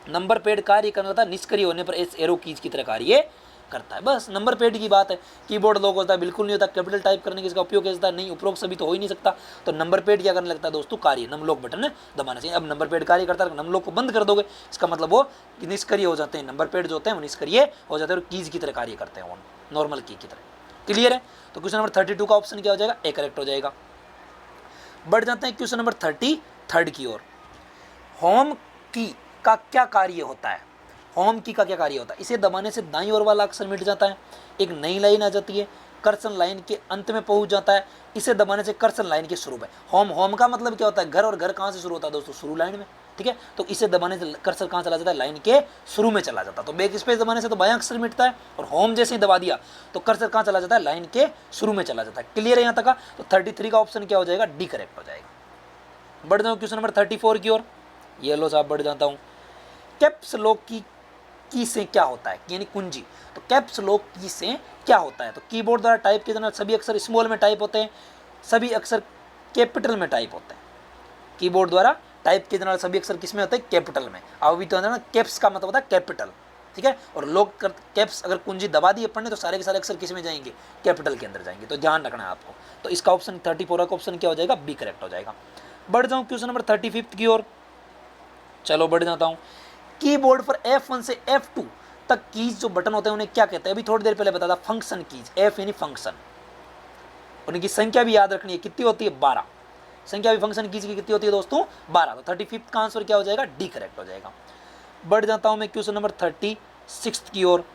नंबर पैड कार्य करता था निष्क्रिय होने पर इस एरो कीज की तरह कार्य करता है। बस नंबर पैड की बात है। कीबोर्ड लॉक होता है, बिल्कुल नहीं होता। कैपिटल टाइप करने के इसका उपयोग कैसा है? नहीं, उपरोक्त सभी तो हो ही नहीं सकता। तो नंबर पैड क्या करने लगता है दोस्तों? कार्य। नम लॉक बटन दबाना चाहिए। अब नंबर पैड कार्य करता है, नम लॉक को बंद कर दोगे, इसका मतलब वो निष्क्रिय हो जाते हैं। नंबर पैड जो होते हैं वो निष्क्रिय हो जाते हैं और कीज की तरह कार्य करते हैं, वो नॉर्मल की तरह। क्लियर है? तो क्वेश्चन नंबर 32 का ऑप्शन क्या हो जाएगा? ए करेक्ट हो जाएगा। बढ़ जाते हैं क्वेश्चन नंबर 33 की ओर। होम की का क्या कार्य होता है? होम की का क्या कार्य होता है? इसे दबाने से दाईं ओर वाला अक्षर मिट जाता है, एक नई लाइन आ जाती है, कर्सर लाइन के अंत में पहुंच जाता है। इसे दबाने से कर्सर लाइन के शुरू में। होम का मतलब क्या होता है? घर, और घर कहां से शुरू होता है दोस्तों? शुरू लाइन में। ठीक है, तो इसे दबाने से कर्सर कहां चला जाता है? लाइन के शुरू में चला जाता है। तो बैक स्पेस दबाने से तो बायां अक्षर मिटता है, और होम जैसे ही दबा दिया तो कर्सर कहां चला जाता है? लाइन के शुरू में चला जाता है। क्लियर है यहां तक का? तो 33 का ऑप्शन क्या हो जाएगा? डी करेक्ट हो जाएगा। बढ़ जाऊं क्वेश्चन नंबर 34 की ओर। ये लो साहब, बढ़ जाता हूं। कैप्स लॉक की से क्या होता है? यानी कुंजी। तो कैप्स लॉक की से क्या होता है? तो कीबोर्ड द्वारा टाइप किए जाने वाले सभी अक्षर स्मॉल में टाइप होते हैं, सभी अक्षर कैपिटल में टाइप होते हैं। कीबोर्ड द्वारा टाइप किए जाने वाले सभी अक्षर किस में होते हैं? कैपिटल में। अब अभी तो है ना, कैप्स का मतलब होता है कैपिटल। ठीक है, और लॉक कर कैप्स अगर कुंजी दबा दिए पढ़ने तो सारे के सारे अक्षर किस में जाएंगे? कैपिटल के अंदर जाएंगे। तो ध्यान रखना है आपको। तो इसका ऑप्शन 34 का ऑप्शन क्या हो जाएगा? बी करेक्ट हो जाएगा। बढ़ जाऊं क्वेश्चन नंबर 35 की ओर। चलो बढ़ जाता हूं। कीबोर्ड पर F1 से F2 तक कीज जो बटन होते हैं उन्हें क्या कहते हैं? अभी थोड़ी देर पहले बताया था, फंक्शन कीज। F यानी फंक्शन। उनकी संख्या भी याद रखनी है, कितनी होती है? 12। संख्या भी फंक्शन कीज की कितनी होती है दोस्तों? 12। तो 35 का आंसर क्या हो जाएगा? डी करेक्ट हो जाएगा। बढ़ जाता हूं मैं क्वेश्चन नंबर 36 की ओर।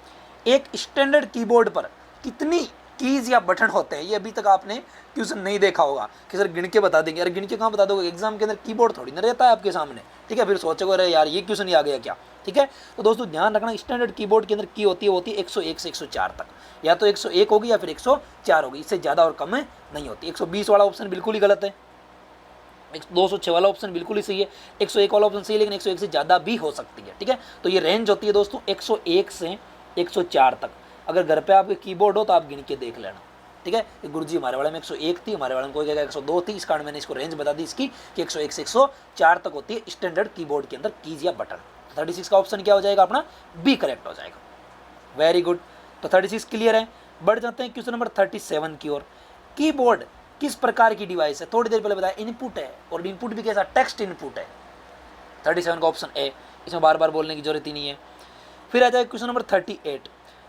एक स्टैंडर्ड कीबोर्ड पर कितनी कीज या बटन होते हैं? ये अभी तक आपने क्वेश्चन नहीं देखा होगा कि सर गिन के बता देंगे। अरे गिन के कहाँ बता दोगे? एग्जाम के अंदर कीबोर्ड थोड़ी ना रहता है आपके सामने। ठीक है, फिर सोचोगे अरे यार ये क्वेश्चन ही आ गया क्या। ठीक है, तो दोस्तों ध्यान रखना, स्टैंडर्ड कीबोर्ड के अंदर की होती है 101 से 104 तक। या तो 101 होगी या फिर 104 होगी, इससे ज़्यादा और कम नहीं होती। 120 वाला ऑप्शन बिल्कुल ही गलत है। 206 वाला ऑप्शन बिल्कुल ही सही है। 101 वाला ऑप्शन सही है, लेकिन 101 से ज़्यादा भी हो सकती है। ठीक है, तो ये रेंज होती है दोस्तों 101 से 104 तक। अगर घर पे आपके कीबोर्ड हो तो आप गिन के देख लेना। ठीक है, गुरुजी हमारे वाले में 101 थी, हमारे वाले में कोई कहेगा 102 थी। इस कारण मैंने इसको रेंज बता दी इसकी कि 101 से 104 तक होती है स्टैंडर्ड कीबोर्ड के अंदर कीज या बटन। 36 का ऑप्शन क्या हो जाएगा अपना? बी करेक्ट हो जाएगा। Very good. तो 36 क्लियर है। बढ़ जाते हैं क्वेश्चन नंबर 37 की ओर। कीबोर्ड किस प्रकार की डिवाइस है? थोड़ी देर पहले बताया इनपुट है, और इनपुट भी कैसा? टेक्स्ट इनपुट है। 37 का ऑप्शन ए, इसमें बार बार बोलने की जरूरत ही नहीं है। फिर आ जाए क्वेश्चन नंबर 38।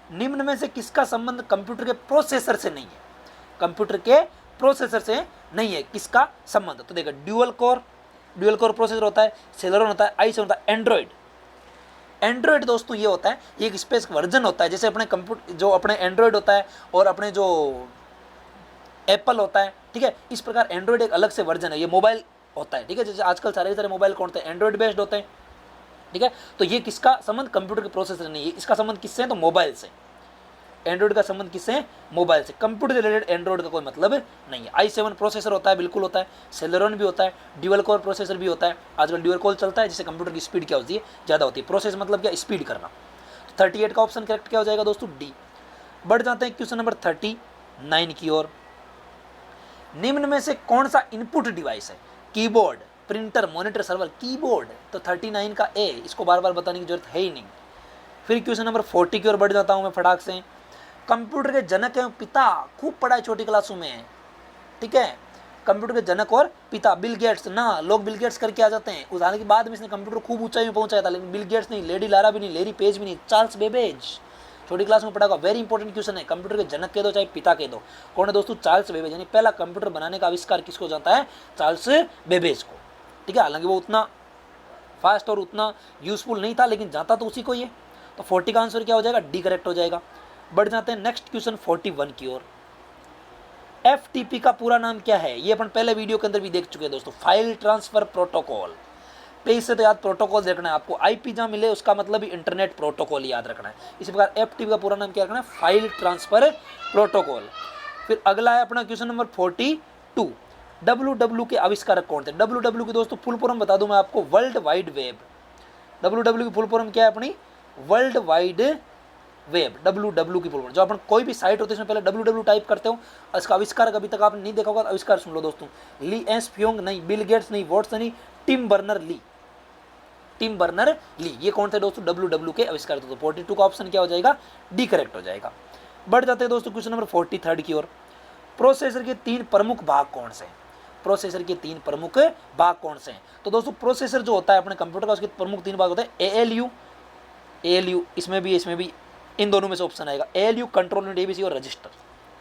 निम्न में से किसका संबंध कंप्यूटर के प्रोसेसर से नहीं है? कंप्यूटर के प्रोसेसर से नहीं है, किसका संबंध? तो देखो, ड्यूअल कोर प्रोसेसर होता है, सेलेरॉन होता है, i7 होता है, एंड्रॉइड दोस्तों ये होता है, ये एक स्पेस वर्जन होता है। जैसे अपने कंप्यूटर जो अपने एंड्रॉइड होता है और अपने जो एप्पल होता है। ठीक है, इस प्रकार एंड्रॉइड एक अलग से वर्जन है, ये मोबाइल होता है। ठीक है, जैसे आजकल सारे सारे मोबाइल कौन होते हैं? एंड्रॉइड बेस्ड होते हैं। ठीक है, तो ये किसका संबंध? कंप्यूटर के प्रोसेसर नहीं है, इसका संबंध किससे है? तो मोबाइल से। एंड्रॉइड का संबंध किससे है? मोबाइल से। कंप्यूटर रिलेटेड एंड्रॉइड का कोई मतलब नहीं है। i7 प्रोसेसर होता है, बिल्कुल होता है। सेलेरॉन भी होता है, ड्यूअल कोर प्रोसेसर भी होता है। आजकल ड्यूअल कोर चलता है, जिससे कंप्यूटर की स्पीड क्या होती है? ज़्यादा होती है। प्रोसेस मतलब क्या? स्पीड करना। 38 का ऑप्शन करेक्ट क्या हो जाएगा दोस्तों? डी। बढ़ जाते हैं क्वेश्चन नंबर 39 की ओर। निम्न में से कौन सा इनपुट डिवाइस है? Keyboard, printer, monitor, server. Keyboard तो 39 का ए, इसको बार बार बताने की जरूरत है ही नहीं। फिर क्वेश्चन नंबर 40 की ओर बढ़ जाता हूं मैं फटाक से। कंप्यूटर के जनक एवं पिता, खूब पढ़ा है छोटी क्लासों में। ठीक है, कंप्यूटर के जनक और पिता बिल गेट्स ना, लोग बिल गेट्स करके आ जाते हैं। उदाहरण के बाद में इसने कंप्यूटर खूब ऊंचाई में पहुंचाया था, लेकिन बिल गेट्स नहीं, लेडी लारा भी नहीं, लेरी पेज भी नहीं, चार्ल्स बेबेज। छोटी क्लास में पढ़ा होगा, वेरी इंपॉर्टेंट क्वेश्चन है। कंप्यूटर के जनक कह दो चाहे पिता कह दो, कौन है दोस्तों? Charles Babbage. यानी पहला कंप्यूटर बनाने का आविष्कार किसको जाता है? चार्ल्स बेबेज को। ठीक है, हालांकि वो उतना फास्ट और उतना यूजफुल नहीं था, लेकिन जाता तो उसी को ही है। तो 40 का आंसर क्या हो जाएगा? डी करेक्ट हो जाएगा। बढ़ जाते हैं नेक्स्ट क्वेश्चन 41 की ओर। FTP का पूरा नाम क्या है? ये अपन पहले वीडियो के अंदर भी देख चुके हैं दोस्तों, फाइल ट्रांसफर प्रोटोकॉल। पेज से तो याद प्रोटोकॉल देखना है आपको। IP जहां मिले उसका मतलब भी इंटरनेट प्रोटोकॉल याद रखना है। इसी प्रकार FTP का पूरा नाम क्या रखना है? File transfer protocol. फिर अगला है अपना क्वेश्चन नंबर 42। WWW के आविष्कारक कौन थे? WWW की दोस्तों फुल फॉर्म बता दूं मैं आपको, वर्ल्ड वाइड वेब। WWW की फुल फॉर्म क्या है अपनी? World wide web. WWW की फुल फॉर्म, जो अपन कोई भी साइट होती है उसमें पहले WWW टाइप करते हो। इसका आविष्कारक अभी तक आपने नहीं देखा होगा, आविष्कार सुन लो दोस्तों। ली एस्पियोंग नहीं, बिल गेट्स नहीं, वॉट्सन नहीं, Tim Berner Lee. Tim Berner Lee, ये कौन थे दोस्तों? WWW के आविष्कार। तो 42 का ऑप्शन क्या हो जाएगा? डी करेक्ट हो जाएगा। बढ़ जाते हैं दोस्तों क्वेश्चन नंबर 43 की ओर। प्रोसेसर के 3 प्रमुख भाग कौन से हैं? प्रोसेसर के 3 प्रमुख भाग कौन से हैं? तो दोस्तों प्रोसेसर जो होता है अपने कंप्यूटर का, उसके प्रमुख 3 भाग होते हैं। ALU, इसमें भी इन दोनों में से ऑप्शन आएगा। ALU कंट्रोल यूनिट, ABC और रजिस्टर।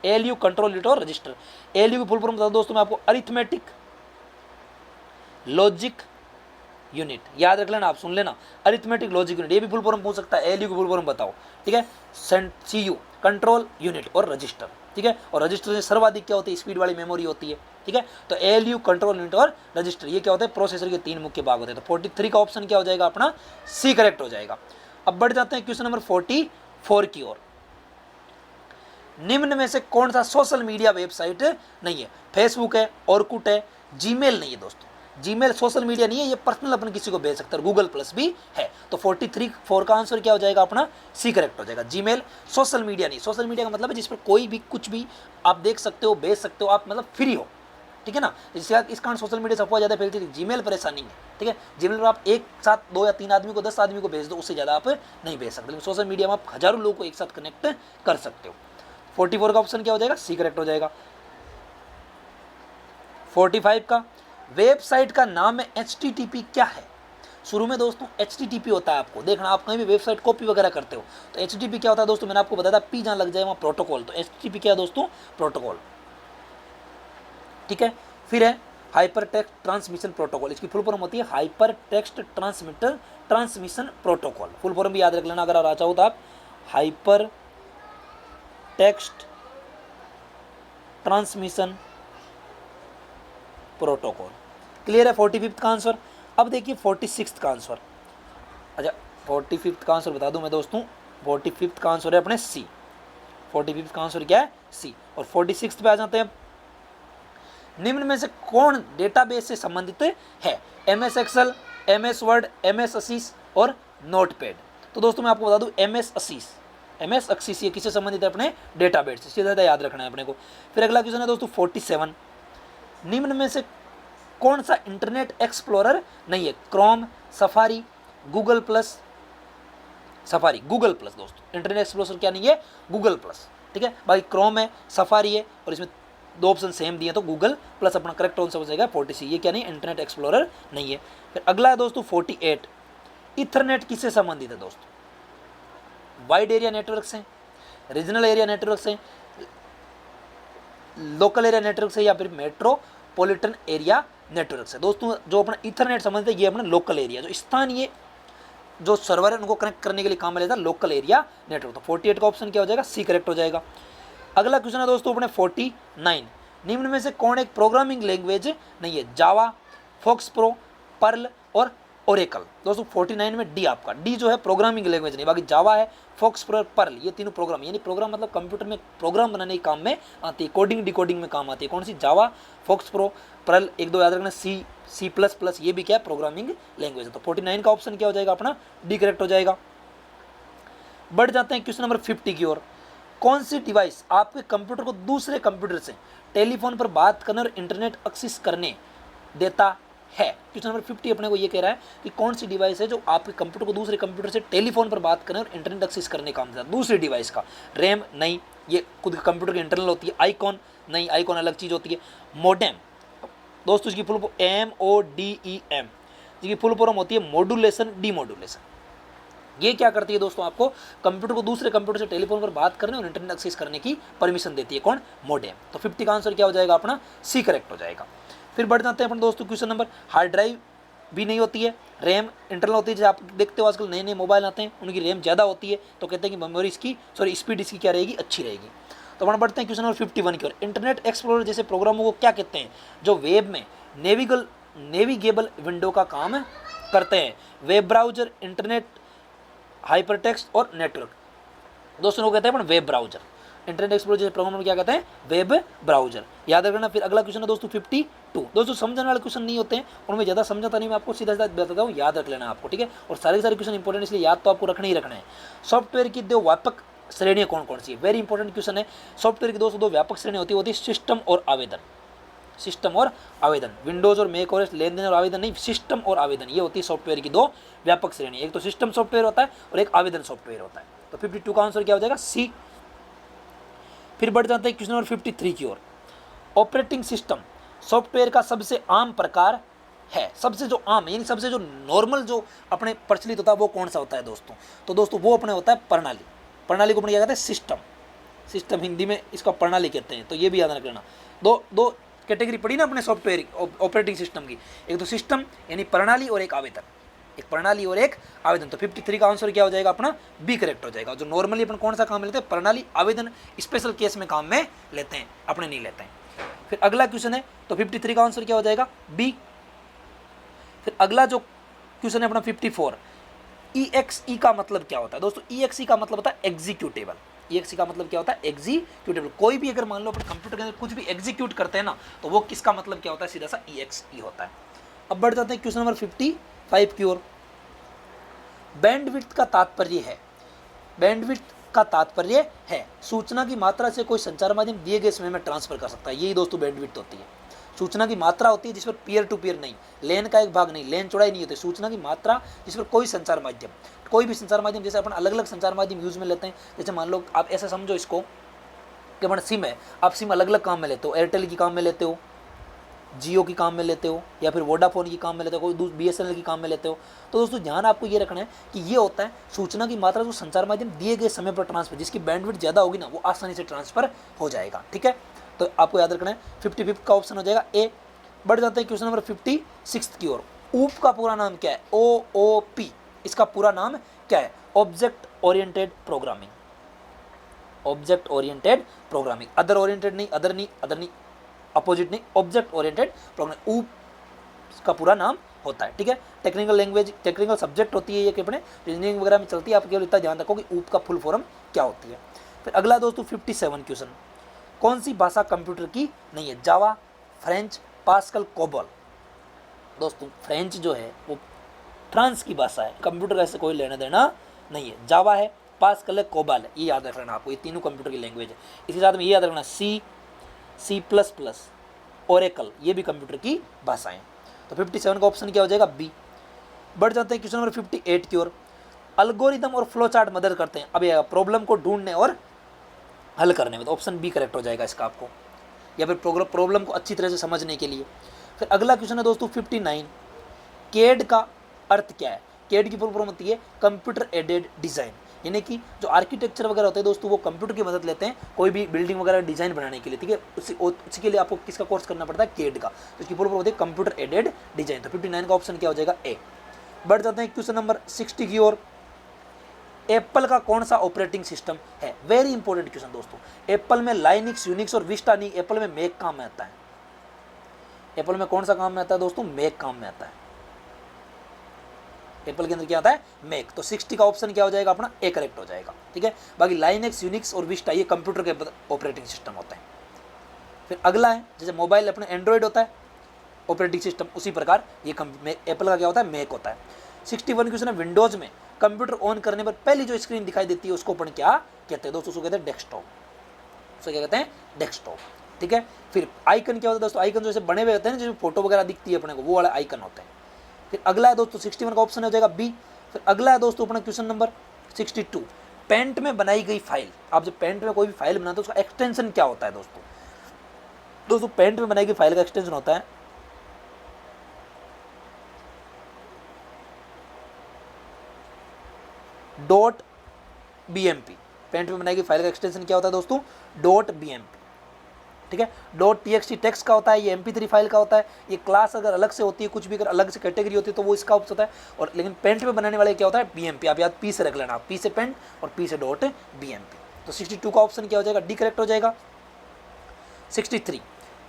ALU कंट्रोल यूनिट और रजिस्टर। ALU की फुल फॉर्म बता दो दोस्तों मैं आपको, अरिथमेटिक लॉजिक यूनिट। याद रख लेना, आप सुन लेना, अरिथमेटिक लॉजिक यूनिट। ये भी फुल फॉर्म पूछ सकता है। ALU की फुल फॉर्म बताओ, ठीक है। CU कंट्रोल यूनिट और रजिस्टर, ठीक है। और रजिस्टर से सर्वाधिक क्या होती है? स्पीड वाली मेमोरी होती है, ठीक है। तो ALU कंट्रोल यूनिट और रजिस्टर, ये क्या होते हैं? प्रोसेसर के 3 मुख्य भाग होते हैं। तो 43 का ऑप्शन क्या हो जाएगा अपना? सी करेक्ट हो जाएगा। अब बढ़ जाते हैं क्वेश्चन नंबर 44 की ओर। निम्न में से कौन सा सोशल मीडिया वेबसाइट नहीं है? फेसबुक है, ऑरकुट है, जीमेल नहीं है दोस्तों। जीमेल सोशल मीडिया नहीं है, ये पर्सनल अपन किसी को भेज सकते हैं। गूगल प्लस भी है। तो 43 का आंसर क्या हो जाएगा अपना? सी करेक्ट हो जाएगा। जीमेल सोशल मीडिया नहीं। सोशल मीडिया का मतलब है जिस पर कोई भी कुछ भी आप देख सकते हो, भेज सकते हो, आप मतलब फ्री हो, ठीक है ना। इस कारण सोशल मीडिया से अफवाह ज़्यादा फैलती है। जीमेल पर ऐसा नहीं है, ठीक है। जीमेल पर आप एक साथ 2 या 3 आदमी को, 10 आदमी को भेज दो, उससे ज़्यादा आप नहीं भेज सकते। लेकिन सोशल मीडिया में आप हज़ारों लोगों को एक साथ कनेक्ट कर सकते हो। 44 का ऑप्शन क्या हो जाएगा? सी करेक्ट हो जाएगा। 45 का, वेबसाइट का नाम है HTTP क्या है? शुरू में दोस्तों HTTP होता है, आपको देखना, आप कहीं भी वेबसाइट कॉपी वगैरह करते हो तो HTTP क्या होता है दोस्तों? मैंने आपको बताया था, P जहाँ लग जाए वहाँ प्रोटोकॉल। तो HTTP क्या है दोस्तों? प्रोटोकॉल, ठीक है। फिर है हाइपर टेक्स्ट ट्रांसमिशन प्रोटोकॉल। इसकी फुल फॉर्म होती है hyper text transmission protocol. Full form भी याद रख लेना अगर आ चाहो तो आप, hyper text transmission protocol. Clear है 45 का आंसर। अब देखिए 46 का आंसर। अच्छा 45 का आंसर बता दूं मैं दोस्तों, 45 का आंसर है अपने सी। 45 का आंसर क्या है? सी। और 46 पे आ जाते हैं। निम्न में से कौन डेटाबेस से संबंधित है? MS Excel, MS Word, MS Access और नोटपैड। तो दोस्तों मैं आपको बता दूं MS असीस ये किससे संबंधित है? अपने डेटाबेस से। ज़्यादा याद रखना है अपने को। फिर अगला क्वेश्चन है दोस्तों 47। निम्न में से कौन सा इंटरनेट एक्सप्लोरर नहीं है? Chrome, safari, Google plus. Safari, Google plus दोस्तों। इंटरनेट एक्सप्लोरर क्या नहीं है? गूगल प्लस, ठीक है। भाई क्रोम है, सफारी है, और इसमें 2 ऑप्शन सेम दिए तो गूगल प्लस अपना करेक्ट आंसर हो जाएगा 46। ये क्या नहीं? इंटरनेट एक्सप्लोरर नहीं है। फिर अगला है दोस्तों 48। इथरनेट किससे संबंधित है दोस्तों? वाइड एरिया नेटवर्क से, रीजनल एरिया नेटवर्क से, लोकल एरिया नेटवर्क से, या फिर मेट्रोपॉलिटन एरिया नेटवर्क से। दोस्तों जो अपना इथरनेट समझते हैं ये अपना लोकल एरिया, जो स्थानीय जो सर्वर है उनको कनेक्ट करने के लिए काम में लेता है लोकल एरिया नेटवर्क। तो 48 का ऑप्शन क्या हो जाएगा? सी करेक्ट हो जाएगा। अगला क्वेश्चन है दोस्तों अपने 49। निम्न में से कौन एक प्रोग्रामिंग लैंग्वेज नहीं है? जावा, फॉक्स प्रो, पर्ल और ओरेकल। दोस्तों 49 में डी आपका। डी जो है प्रोग्रामिंग लैंग्वेज नहीं, बाकी जावा है, फॉक्स प्रो, पर्ल, ये तीनों प्रोग्राम, यानी प्रोग्राम मतलब कंप्यूटर में प्रोग्राम बनाने के काम में आती है, कोडिंग डिकोडिंग में काम आती है। कौन सी? जावा, फॉक्स प्रो, पर्ल, 1-2 याद रखना, C++, ये भी क्या है? प्रोग्रामिंग लैंग्वेज है। तो 49 का ऑप्शन क्या हो जाएगा अपना? डी करेक्ट हो जाएगा। बढ़ जाते हैं क्वेश्चन नंबर 50 की ओर। कौन सी डिवाइस आपके कंप्यूटर को दूसरे कंप्यूटर से टेलीफोन पर बात करने और इंटरनेट एक्सेस करने देता है? क्वेश्चन नंबर 50 अपने को ये कह रहा है कि कौन सी डिवाइस है जो आपके कंप्यूटर को दूसरे कंप्यूटर से टेलीफोन पर बात करने और इंटरनेट एक्सेस करने काम देता है? दूसरी डिवाइस का। रैम नहीं, ये खुद कंप्यूटर की इंटरनल होती है। आइकॉन नहीं, आइकॉन अलग चीज़ होती है। मोडेम दोस्तों इसकी फुल MODEM, जिसकी फुल फॉर्म होती है मॉड्यूलेशन डीमॉड्यूलेशन। ये क्या करती है दोस्तों? आपको कंप्यूटर को दूसरे कंप्यूटर से टेलीफोन पर बात करने और इंटरनेट एक्सेस करने की परमिशन देती है। कौन? मोडेम। तो 50 का आंसर क्या हो जाएगा अपना? सी करेक्ट हो जाएगा। फिर बढ़ जाते हैं अपन दोस्तों क्वेश्चन नंबर, हार्ड ड्राइव भी नहीं होती है, रैम इंटरनल होती है। जैसे आप देखते हो आजकल नए नए मोबाइल आते हैं उनकी रैम ज़्यादा होती है, तो कहते हैं कि मेमोरी इसकी स्पीड इसकी क्या रहेगी? अच्छी रहेगी। तो अपन बढ़ते हैं क्वेश्चन नंबर 51 की ओर। इंटरनेट एक्सप्लोरर जैसे प्रोग्रामों को क्या कहते हैं जो वेब में नेविगेबल विंडो का काम करते हैं? वेब ब्राउजर, इंटरनेट, हाइपरटेक्स्ट और नेटवर्क। दोस्तों लोग कहते हैं अपन वेब ब्राउजर। इंटरनेट एक्सप्लोरर जैसे प्रोग्राम में क्या कहते हैं, वेब ब्राउजर। याद रखना। फिर अगला क्वेश्चन है दोस्तों 52। दोस्तों समझने वाले क्वेश्चन नहीं होते हैं, उनमें ज़्यादा समझाता नहीं, मैं आपको सीधा सीधा बताता हूँ, याद रख लेना आपको, ठीक है। और सारे क्वेश्चन इंपॉर्टेंट, इसलिए याद तो आपको रखना ही रखना है। सॉफ्टवेयर की दो व्यापक श्रेणियाँ कौन कौन सी है, वेरी इंपॉर्टेंट क्वेश्चन है। सॉफ्टवेयर की दोस्तों दो व्यापक श्रेणी होती है सिस्टम और आवेदन। सिस्टम और आवेदन, विंडोज और मैक ओएस, लेन देन और आवेदन नहीं, सिस्टम और आवेदन, ये होती है सॉफ्टवेयर की दो व्यापक श्रेणी। एक तो सिस्टम सॉफ्टवेयर होता है और एक आवेदन सॉफ्टवेयर होता है। तो 52 का आंसर क्या हो जाएगा, सी। फिर बढ़ जाते हैं क्वेश्चन नंबर 53 की ओर। ऑपरेटिंग सिस्टम सॉफ्टवेयर का सबसे आम प्रकार है, सबसे जो आम यानी सबसे जो नॉर्मल जो अपने प्रचलित होता है वो कौन सा होता है दोस्तों, तो दोस्तों वो अपने होता है प्रणाली। प्रणाली को अपने क्या कहते हैं, सिस्टम। सिस्टम हिंदी में इसका प्रणाली कहते हैं, तो ये भी याद रखना। दो कैटेगरी पड़ी ना अपने सॉफ्टवेयर ऑपरेटिंग सिस्टम की, एक तो सिस्टम यानी प्रणाली और एक आवेदन, एक प्रणाली और एक आवेदन। तो 53 का आंसर क्या हो जाएगा अपना, बी करेक्ट हो जाएगा। जो नॉर्मली अपन कौन सा काम लेते हैं, प्रणाली। आवेदन स्पेशल केस में काम में लेते हैं, अपने नहीं लेते हैं। फिर अगला क्वेश्चन है, तो 53 का आंसर क्या हो जाएगा, बी। फिर अगला जो क्वेश्चन है अपना 54, EXE का मतलब क्या होता है दोस्तों। EXE का मतलब होता है एग्जीक्यूटेबल। EXE का मतलब क्या होता है, एग्जीक्यूटेबल। कोई भी अगर मान लो अपने कंप्यूटर के अंदर कुछ भी एग्जीक्यूट करते हैं ना, तो वो किसका मतलब क्या होता है, सीधा सा EXE होता है। अब बढ़ जाते हैं क्वेश्चन नंबर 55 की ओर। बैंडविड्थ का तात्पर्य है, बैंडविड्थ का तात्पर्य है सूचना की मात्रा से कोई संचार माध्यम दिए गए समय में ट्रांसफर कर सकता है। यही दोस्तों बैंडविड्थ होती है। सूचना की मात्रा होती है जिस पर पीयर टू पीयर नहीं, लेन का एक भाग नहीं, लेन चौड़ाई नहीं होती। सूचना की मात्रा जिस पर कोई संचार माध्यम, कोई भी संचार माध्यम, जैसे अपन अलग अलग संचार माध्यम यूज में लेते हैं। जैसे मान लो आप ऐसा समझो इसको कि अपना सिम है, आप सिम अलग अलग काम में लेते हो, एयरटेल की काम में लेते हो, जियो की काम में लेते हो, या फिर वोडाफोन की काम में लेते हो, कोई BSNL की काम में लेते हो। तो दोस्तों ध्यान आपको ये रखना है कि ये होता है सूचना की मात्रा जो संचार माध्यम दिए गए समय पर ट्रांसफर, जिसकी बैंडविड्थ ज़्यादा होगी ना, वो आसानी से ट्रांसफर हो जाएगा, ठीक है। तो आपको याद रखना है 55 का ऑप्शन हो जाएगा ए। बढ़ जाते हैं क्वेश्चन नंबर 56 की ओर। ऊप का पूरा नाम क्या है, OOP, इसका पूरा नाम क्या है, object oriented programming. Object oriented programming, other oriented नहीं, अदर नहीं, अपोजिट नहीं, ऑब्जेक्ट ओरिएंटेड प्रोग्रामिंग ऊप का पूरा नाम होता है, ठीक है। टेक्निकल लैंग्वेज, टेक्निकल सब्जेक्ट होती है ये कि अपने इंजीनियरिंग वगैरह में चलती है। आप केवल इतना ध्यान रखो कि ऊप का फुल फॉर्म क्या होती है। फिर अगला दोस्तों 57 क्वेश्चन, कौन सी भाषा कंप्यूटर की नहीं है, जावा, फ्रेंच, पास्कल, कोबॉल। दोस्तों फ्रेंच जो है वो फ्रांस की भाषा है, कंप्यूटर ऐसे कोई लेना देना नहीं है। जावा है, पास्कल है, कोबॉल है, ये याद रखना आपको, ये तीनों कंप्यूटर की लैंग्वेज है। इसी साथ में ये याद रखना C++, ओरेकल, ये भी कंप्यूटर की भाषाएं। तो 57 का ऑप्शन क्या हो जाएगा, बी। बढ़ जाते हैं क्वेश्चन नंबर 58 की ओर। अल्गोरिदम और फ्लो चार्ट मदद करते हैं, अब ये प्रॉब्लम को ढूंढने और हल करने में, तो ऑप्शन बी करेक्ट हो जाएगा इसका आपको, या फिर प्रॉब्लम को अच्छी तरह से समझने के लिए। फिर अगला क्वेश्चन है दोस्तों 59, कैड का अर्थ क्या है। कैड की फुल फॉर्म होती है कंप्यूटर एडेड डिज़ाइन, यानी कि जो आर्किटेक्चर वगैरह होते हैं दोस्तों वो कंप्यूटर की मदद लेते हैं कोई भी बिल्डिंग वगैरह डिज़ाइन बनाने के लिए, ठीक है। उसी के लिए आपको किसका कोर्स करना पड़ता है, कैड का। तो इसकी फुल फॉर्म होती है कंप्यूटर एडेड डिज़ाइन। तो 59 का ऑप्शन क्या हो जाएगा, ए। बढ़ जाते हैं क्वेश्चन नंबर 60 की ओर। एप्पल का कौन सा ऑपरेटिंग सिस्टम है, वेरी इंपॉर्टेंट क्वेश्चन दोस्तों। एप्पल में लाइनक्स, यूनिक्स और विस्टा नहीं, एप्पल में मैक काम में आता है। एप्पल में कौन सा काम में आता है दोस्तों, मैक काम में आता है। एप्पल के अंदर क्या आता है, मैक। तो 60 का ऑप्शन क्या हो जाएगा अपना, ए करेक्ट हो जाएगा, ठीक है। बाकी लाइनक्स, यूनिक्स और विस्टा ये कंप्यूटर के ऑपरेटिंग सिस्टम होते हैं। फिर अगला है, जैसे मोबाइल अपने एंड्रॉयड होता है ऑपरेटिंग सिस्टम, उसी प्रकार ये एप्पल का क्या होता है, मैक होता है। 61 क्वेश्चन है, विंडोज में कंप्यूटर ऑन करने पर पहली जो स्क्रीन दिखाई देती है उसको अपन क्या कहते हैं दोस्तों, उसको कहते हैं डेस्कटॉप। उसको क्या कहते हैं, डेस्कटॉप, ठीक है। फिर आइकन क्या होता है दोस्तों, आइकन जैसे बने हुए होते हैं जिसमें फोटो वगैरह दिखती है अपने को, वो वाला आइकन होता है। फिर अगला है दोस्तों 61 का ऑप्शन हो जाएगा बी। फिर अगला है दोस्तों अपना क्वेश्चन नंबर 62, पेंट में बनाई गई फाइल। आप जब पेंट में कोई भी फाइल बनाते हो उसका एक्सटेंशन क्या होता है दोस्तों पेंट में बनाई गई फाइल का एक्सटेंशन होता है .bmp। पेंट में बनाई गई फाइल का एक्सटेंशन क्या होता है दोस्तों, .bmp, ठीक है। .txt टेक्स्ट का होता है, ये mp3 फाइल का होता है। ये क्लास अगर अलग से होती है, कुछ भी अगर अलग से कैटेगरी होती है तो वो इसका होता है। और लेकिन पेंट में बनाने वाले क्या होता है, bmp। आप याद पी से रख लेना, पी से पेंट और पी से .bmp। तो 62 का ऑप्शन क्या हो जाएगा, डी करेक्ट हो जाएगा। 63,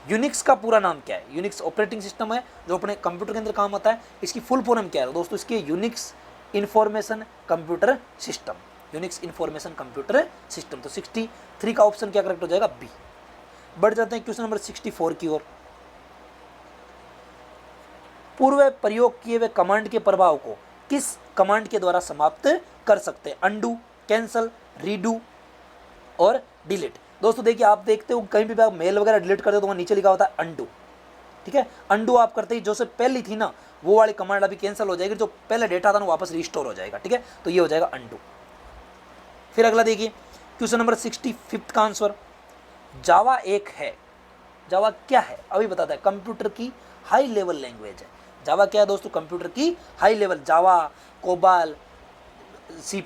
यूनिक्स का पूरा नाम क्या है। यूनिक्स ऑपरेटिंग सिस्टम है जो अपने कंप्यूटर के अंदर काम आता है। इसकी फुल फॉर्म क्या है दोस्तों, इसकी Unix information computer system, Unix information computer system. तो 63 का ऑप्शन क्या करेक्ट हो जाएगा? बी। बढ़ जाते हैं क्वेश्चन नंबर 64 की ओर। पूर्व प्रयोग किए हुए कमांड के प्रभाव को किस कमांड के द्वारा समाप्त कर सकते हैं? अंडू, कैंसल, रीडू और डिलीट। दोस्तों देखिए, आप देखते हो कहीं भी आप मेल वगैरह डिलीट करते हो तो वहाँ नीचे लिखा होता है अंडू, ठीक है। अंडू आप करते ही जो से पहली थी ना वो वाली कमांड अभी कैंसिल हो जाएगी, जो पहले डेटा था ना वापस रिस्टोर हो जाएगा, ठीक है। तो ये हो जाएगा अंडू। फिर अगला देखिए क्वेश्चन नंबर 65 का आंसर, जावा एक है। जावा क्या है अभी बताता है, कंप्यूटर की हाई लेवल लैंग्वेज है। जावा क्या है दोस्तों? कंप्यूटर की हाई लेवल, जावा, कोबाल, C++,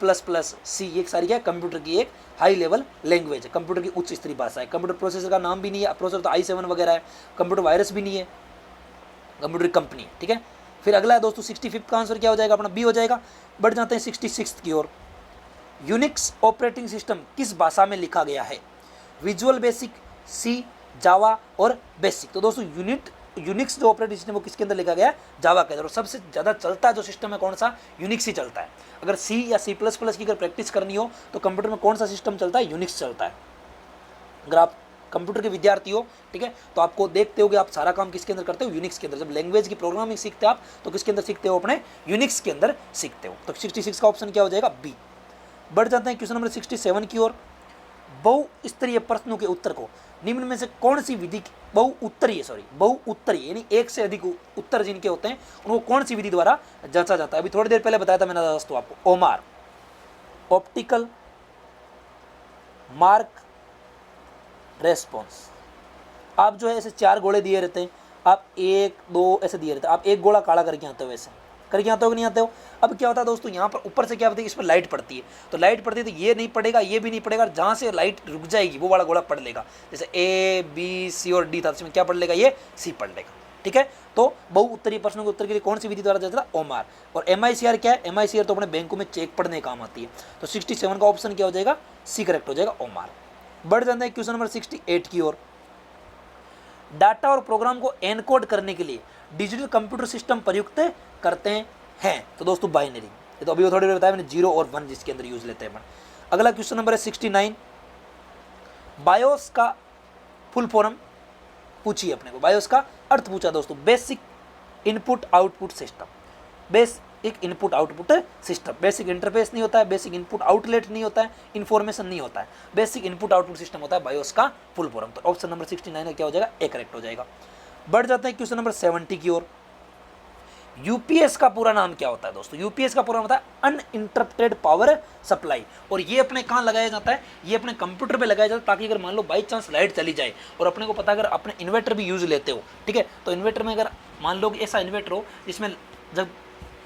सी, ये सारी क्या है? कंप्यूटर की एक हाई लेवल लैंग्वेज है, कंप्यूटर की उच्च स्तरीय भाषा है। कंप्यूटर प्रोसेसर का नाम भी नहीं है, प्रोसेसर तो i7 वगैरह है। कंप्यूटर वायरस भी नहीं है, कंप्यूटर कंपनी है, ठीक है। फिर अगला है दोस्तों 65 का आंसर क्या हो जाएगा अपना? बी हो जाएगा। बढ़ जाते हैं 66 की ओर। यूनिक्स ऑपरेटिंग सिस्टम किस भाषा में लिखा गया है? विजुअल बेसिक, सी, जावा और बेसिक। तो दोस्तों यूनिक्स जो ऑपरेटिंग सिस्टम वो किसके अंदर लिखा गया है? जावा के अंदर। और सबसे ज़्यादा चलता है जो सिस्टम है कौन सा? यूनिक्स ही चलता है। अगर सी या C++ की अगर प्रैक्टिस करनी हो तो कंप्यूटर में कौन सा सिस्टम चलता है? यूनिक्स चलता है। अगर आप कंप्यूटर के विद्यार्थी हो, ठीक है, तो आपको देखते हो कि आप सारा काम किसके अंदर करते हो? यूनिक्स के अंदर। जब लैंग्वेज की प्रोग्रामिंग सीखते हो आप तो किसके अंदर सीखते हो? अपने यूनिक्स के अंदर सीखते हो। तो 66 का ऑप्शन क्या हो जाएगा? बी। बढ़ जाते हैं क्वेश्चन नंबर 67 की ओर। बहुस्तरीय प्रश्नों के उत्तर को निम्न में से कौन सी विधि, बहुउत्तरीय यानी एक से अधिक उत्तर जिनके होते हैं उनको कौन सी विधि द्वारा जांचा जाता है? अभी थोड़ी देर पहले बताया था मैंने दोस्तों आपको, ओमार, ऑप्टिकल मार्क रेस्पॉन्स। आप जो है ऐसे 4 गोले दिए रहते हैं, आप 1 2 ऐसे दिए रहते हैं, आप एक गोला काला करके आते हो, वैसे करके आते हो कि नहीं आते हो? अब क्या होता है दोस्तों, यहाँ पर ऊपर से क्या होता है, इस पर लाइट पड़ती है, तो लाइट पड़ती है तो ये नहीं पड़ेगा, ये भी नहीं पड़ेगा, जहाँ से लाइट रुक जाएगी वो वाला गोला पढ़ लेगा। जैसे A B C और D था, इसमें क्या पढ़ लेगा? ये C पढ़ लेगा, ठीक है। तो बहुउत्तरीय प्रश्नों के उत्तर के लिए कौन सी विधि द्वारा जाता है? ओमार। और MICR क्या है? MICR तो अपने बैंकों में चेक पढ़ने काम आती है। तो 67 का ऑप्शन क्या हो जाएगा? सी करेक्ट हो जाएगा, ओमार। बढ़ जाते हैं क्वेश्चन नंबर 68 की ओर। डाटा और प्रोग्राम को एनकोड करने के लिए डिजिटल कंप्यूटर सिस्टम प्रयुक्त करते हैं। तो दोस्तों बाइनरी, ये तो अभी थोड़ी देर बताया मैंने, 0 और 1 जिसके अंदर यूज लेते हैं। अगला क्वेश्चन नंबर है 69। बायोस का फुल फॉर्म पूछिए अपने को, बायोस का अर्थ पूछा दोस्तों, basic input output system. Basic input output system, basic interface नहीं होता है, बेसिक इनपुट आउटलेट नहीं होता है, इन्फॉर्मेशन नहीं होता है, बेसिक इनपुट आउटपुट सिस्टम होता है बायोस का फुल फॉर्म। तो ऑप्शन नंबर 69 क्या हो जाएगा? ए करेक्ट हो जाएगा। बढ़ जाते हैं क्वेश्चन नंबर 70 की ओर। यूपीएस का पूरा नाम क्या होता है दोस्तों? यूपीएस का पूरा नाम होता है अनइंटरप्टेड पावर सप्लाई। और ये अपने कहाँ लगाया जाता है? ये अपने कंप्यूटर पे लगाया जाता है, ताकि अगर मान लो बाई चांस लाइट चली जाए, और अपने को पता अगर अपने इन्वर्टर भी यूज लेते हो, ठीक है, तो इन्वर्टर में अगर मान लो कि ऐसा इन्वर्टर हो जिसमें जब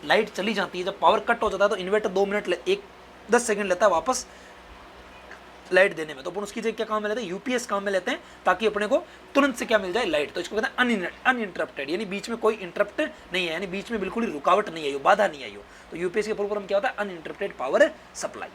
लाइट चली जाती है, जब पावर कट हो जाता है, तो इन्वर्टर 2 मिनट 10 सेकंड लेता है वापस लाइट देने में। तो अपन उसकी जगह क्या काम में लेते हैं? यूपीएस काम में लेते हैं, ताकि अपने को तुरंत से क्या मिल जाए? लाइट। तो इसको कहते हैं अनइंटरप्टेड, यानी बीच में कोई इंटरप्ट नहीं है, यानी बीच में बिल्कुल ही रुकावट नहीं आई हो, बाधा नहीं आई हो। तो यूपीएस के फुल फॉर्म क्या होता है? Uninterrupted power supply.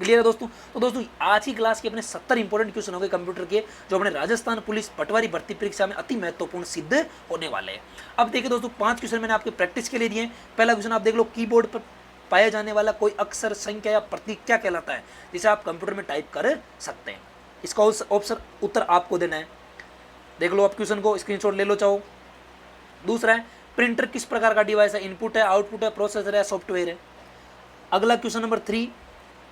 क्लियर है दोस्तों? तो दोस्तों आज की क्लास के अपने 70 इंपॉर्टेंट क्वेश्चन हो गए कंप्यूटर के, जो अपने राजस्थान पुलिस पटवारी भर्ती परीक्षा में अति महत्वपूर्ण सिद्ध होने वाले हैं। अब देखिए दोस्तों, 5 क्वेश्चन मैंने आपके प्रैक्टिस के लिए दिए। पहला क्वेश्चन आप देख लो, कीबोर्ड पर पाया जाने वाला कोई अक्षर, संख्या या प्रतीक क्या कहलाता है, जिसे आप कंप्यूटर में टाइप कर सकते हैं? इसका ऑप्शन उत्तर आपको देना है। देख लो आप क्वेश्चन को, स्क्रीनशॉट ले लो चाहो। दूसरा है, प्रिंटर किस प्रकार का डिवाइस है? इनपुट है, आउटपुट है, प्रोसेसर है, सॉफ्टवेयर है। अगला क्वेश्चन नंबर 3,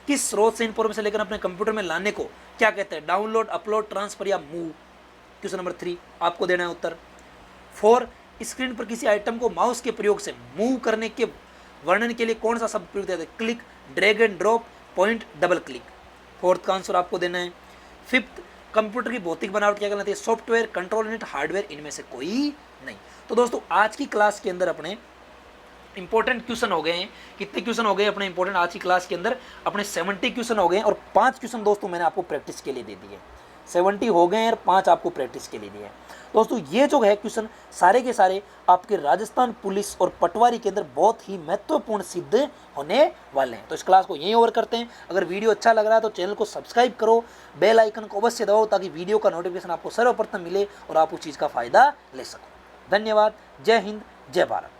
किस स्रोत से इन्फॉर्मेशन लेकर अपने कंप्यूटर में लाने को क्या कहते हैं? डाउनलोड, अपलोड, ट्रांसफर या मूव। क्वेश्चन नंबर 3 आपको देना है उत्तर। 4, स्क्रीन पर किसी आइटम को माउस के प्रयोग से मूव करने के वर्णन के लिए कौन सा शब्द प्रयुक्त है? Click, drag and drop, point, double click. 4th का आंसर आपको देना है। 5th, कंप्यूटर की भौतिक बनावट क्या कहलाती है? सॉफ्टवेयर, कंट्रोल यूनिट, हार्डवेयर, इनमें से कोई नहीं। तो दोस्तों आज की क्लास के अंदर अपने इंपॉर्टेंट क्वेश्चन हो गए हैं। कितने क्वेश्चन हो गए अपने इंपॉर्टेंट आज की क्लास के अंदर? अपने 70 क्वेश्चन हो गए हैं, और 5 क्वेश्चन दोस्तों मैंने आपको प्रैक्टिस के लिए दे दिए। 70 हो गए हैं और 5 आपको प्रैक्टिस के लिए दिए हैं। दोस्तों ये जो है क्वेश्चन सारे के सारे आपके राजस्थान पुलिस और पटवारी के अंदर बहुत ही महत्वपूर्ण सिद्ध होने वाले हैं। तो इस क्लास को यहीं ओवर करते हैं। अगर वीडियो अच्छा लग रहा है तो चैनल को सब्सक्राइब करो, बेल आइकन को अवश्य दबाओ, ताकि वीडियो का नोटिफिकेशन आपको सर्वप्रथम मिले और आप उस चीज़ का फायदा ले सको। धन्यवाद। जय हिंद, जय भारत।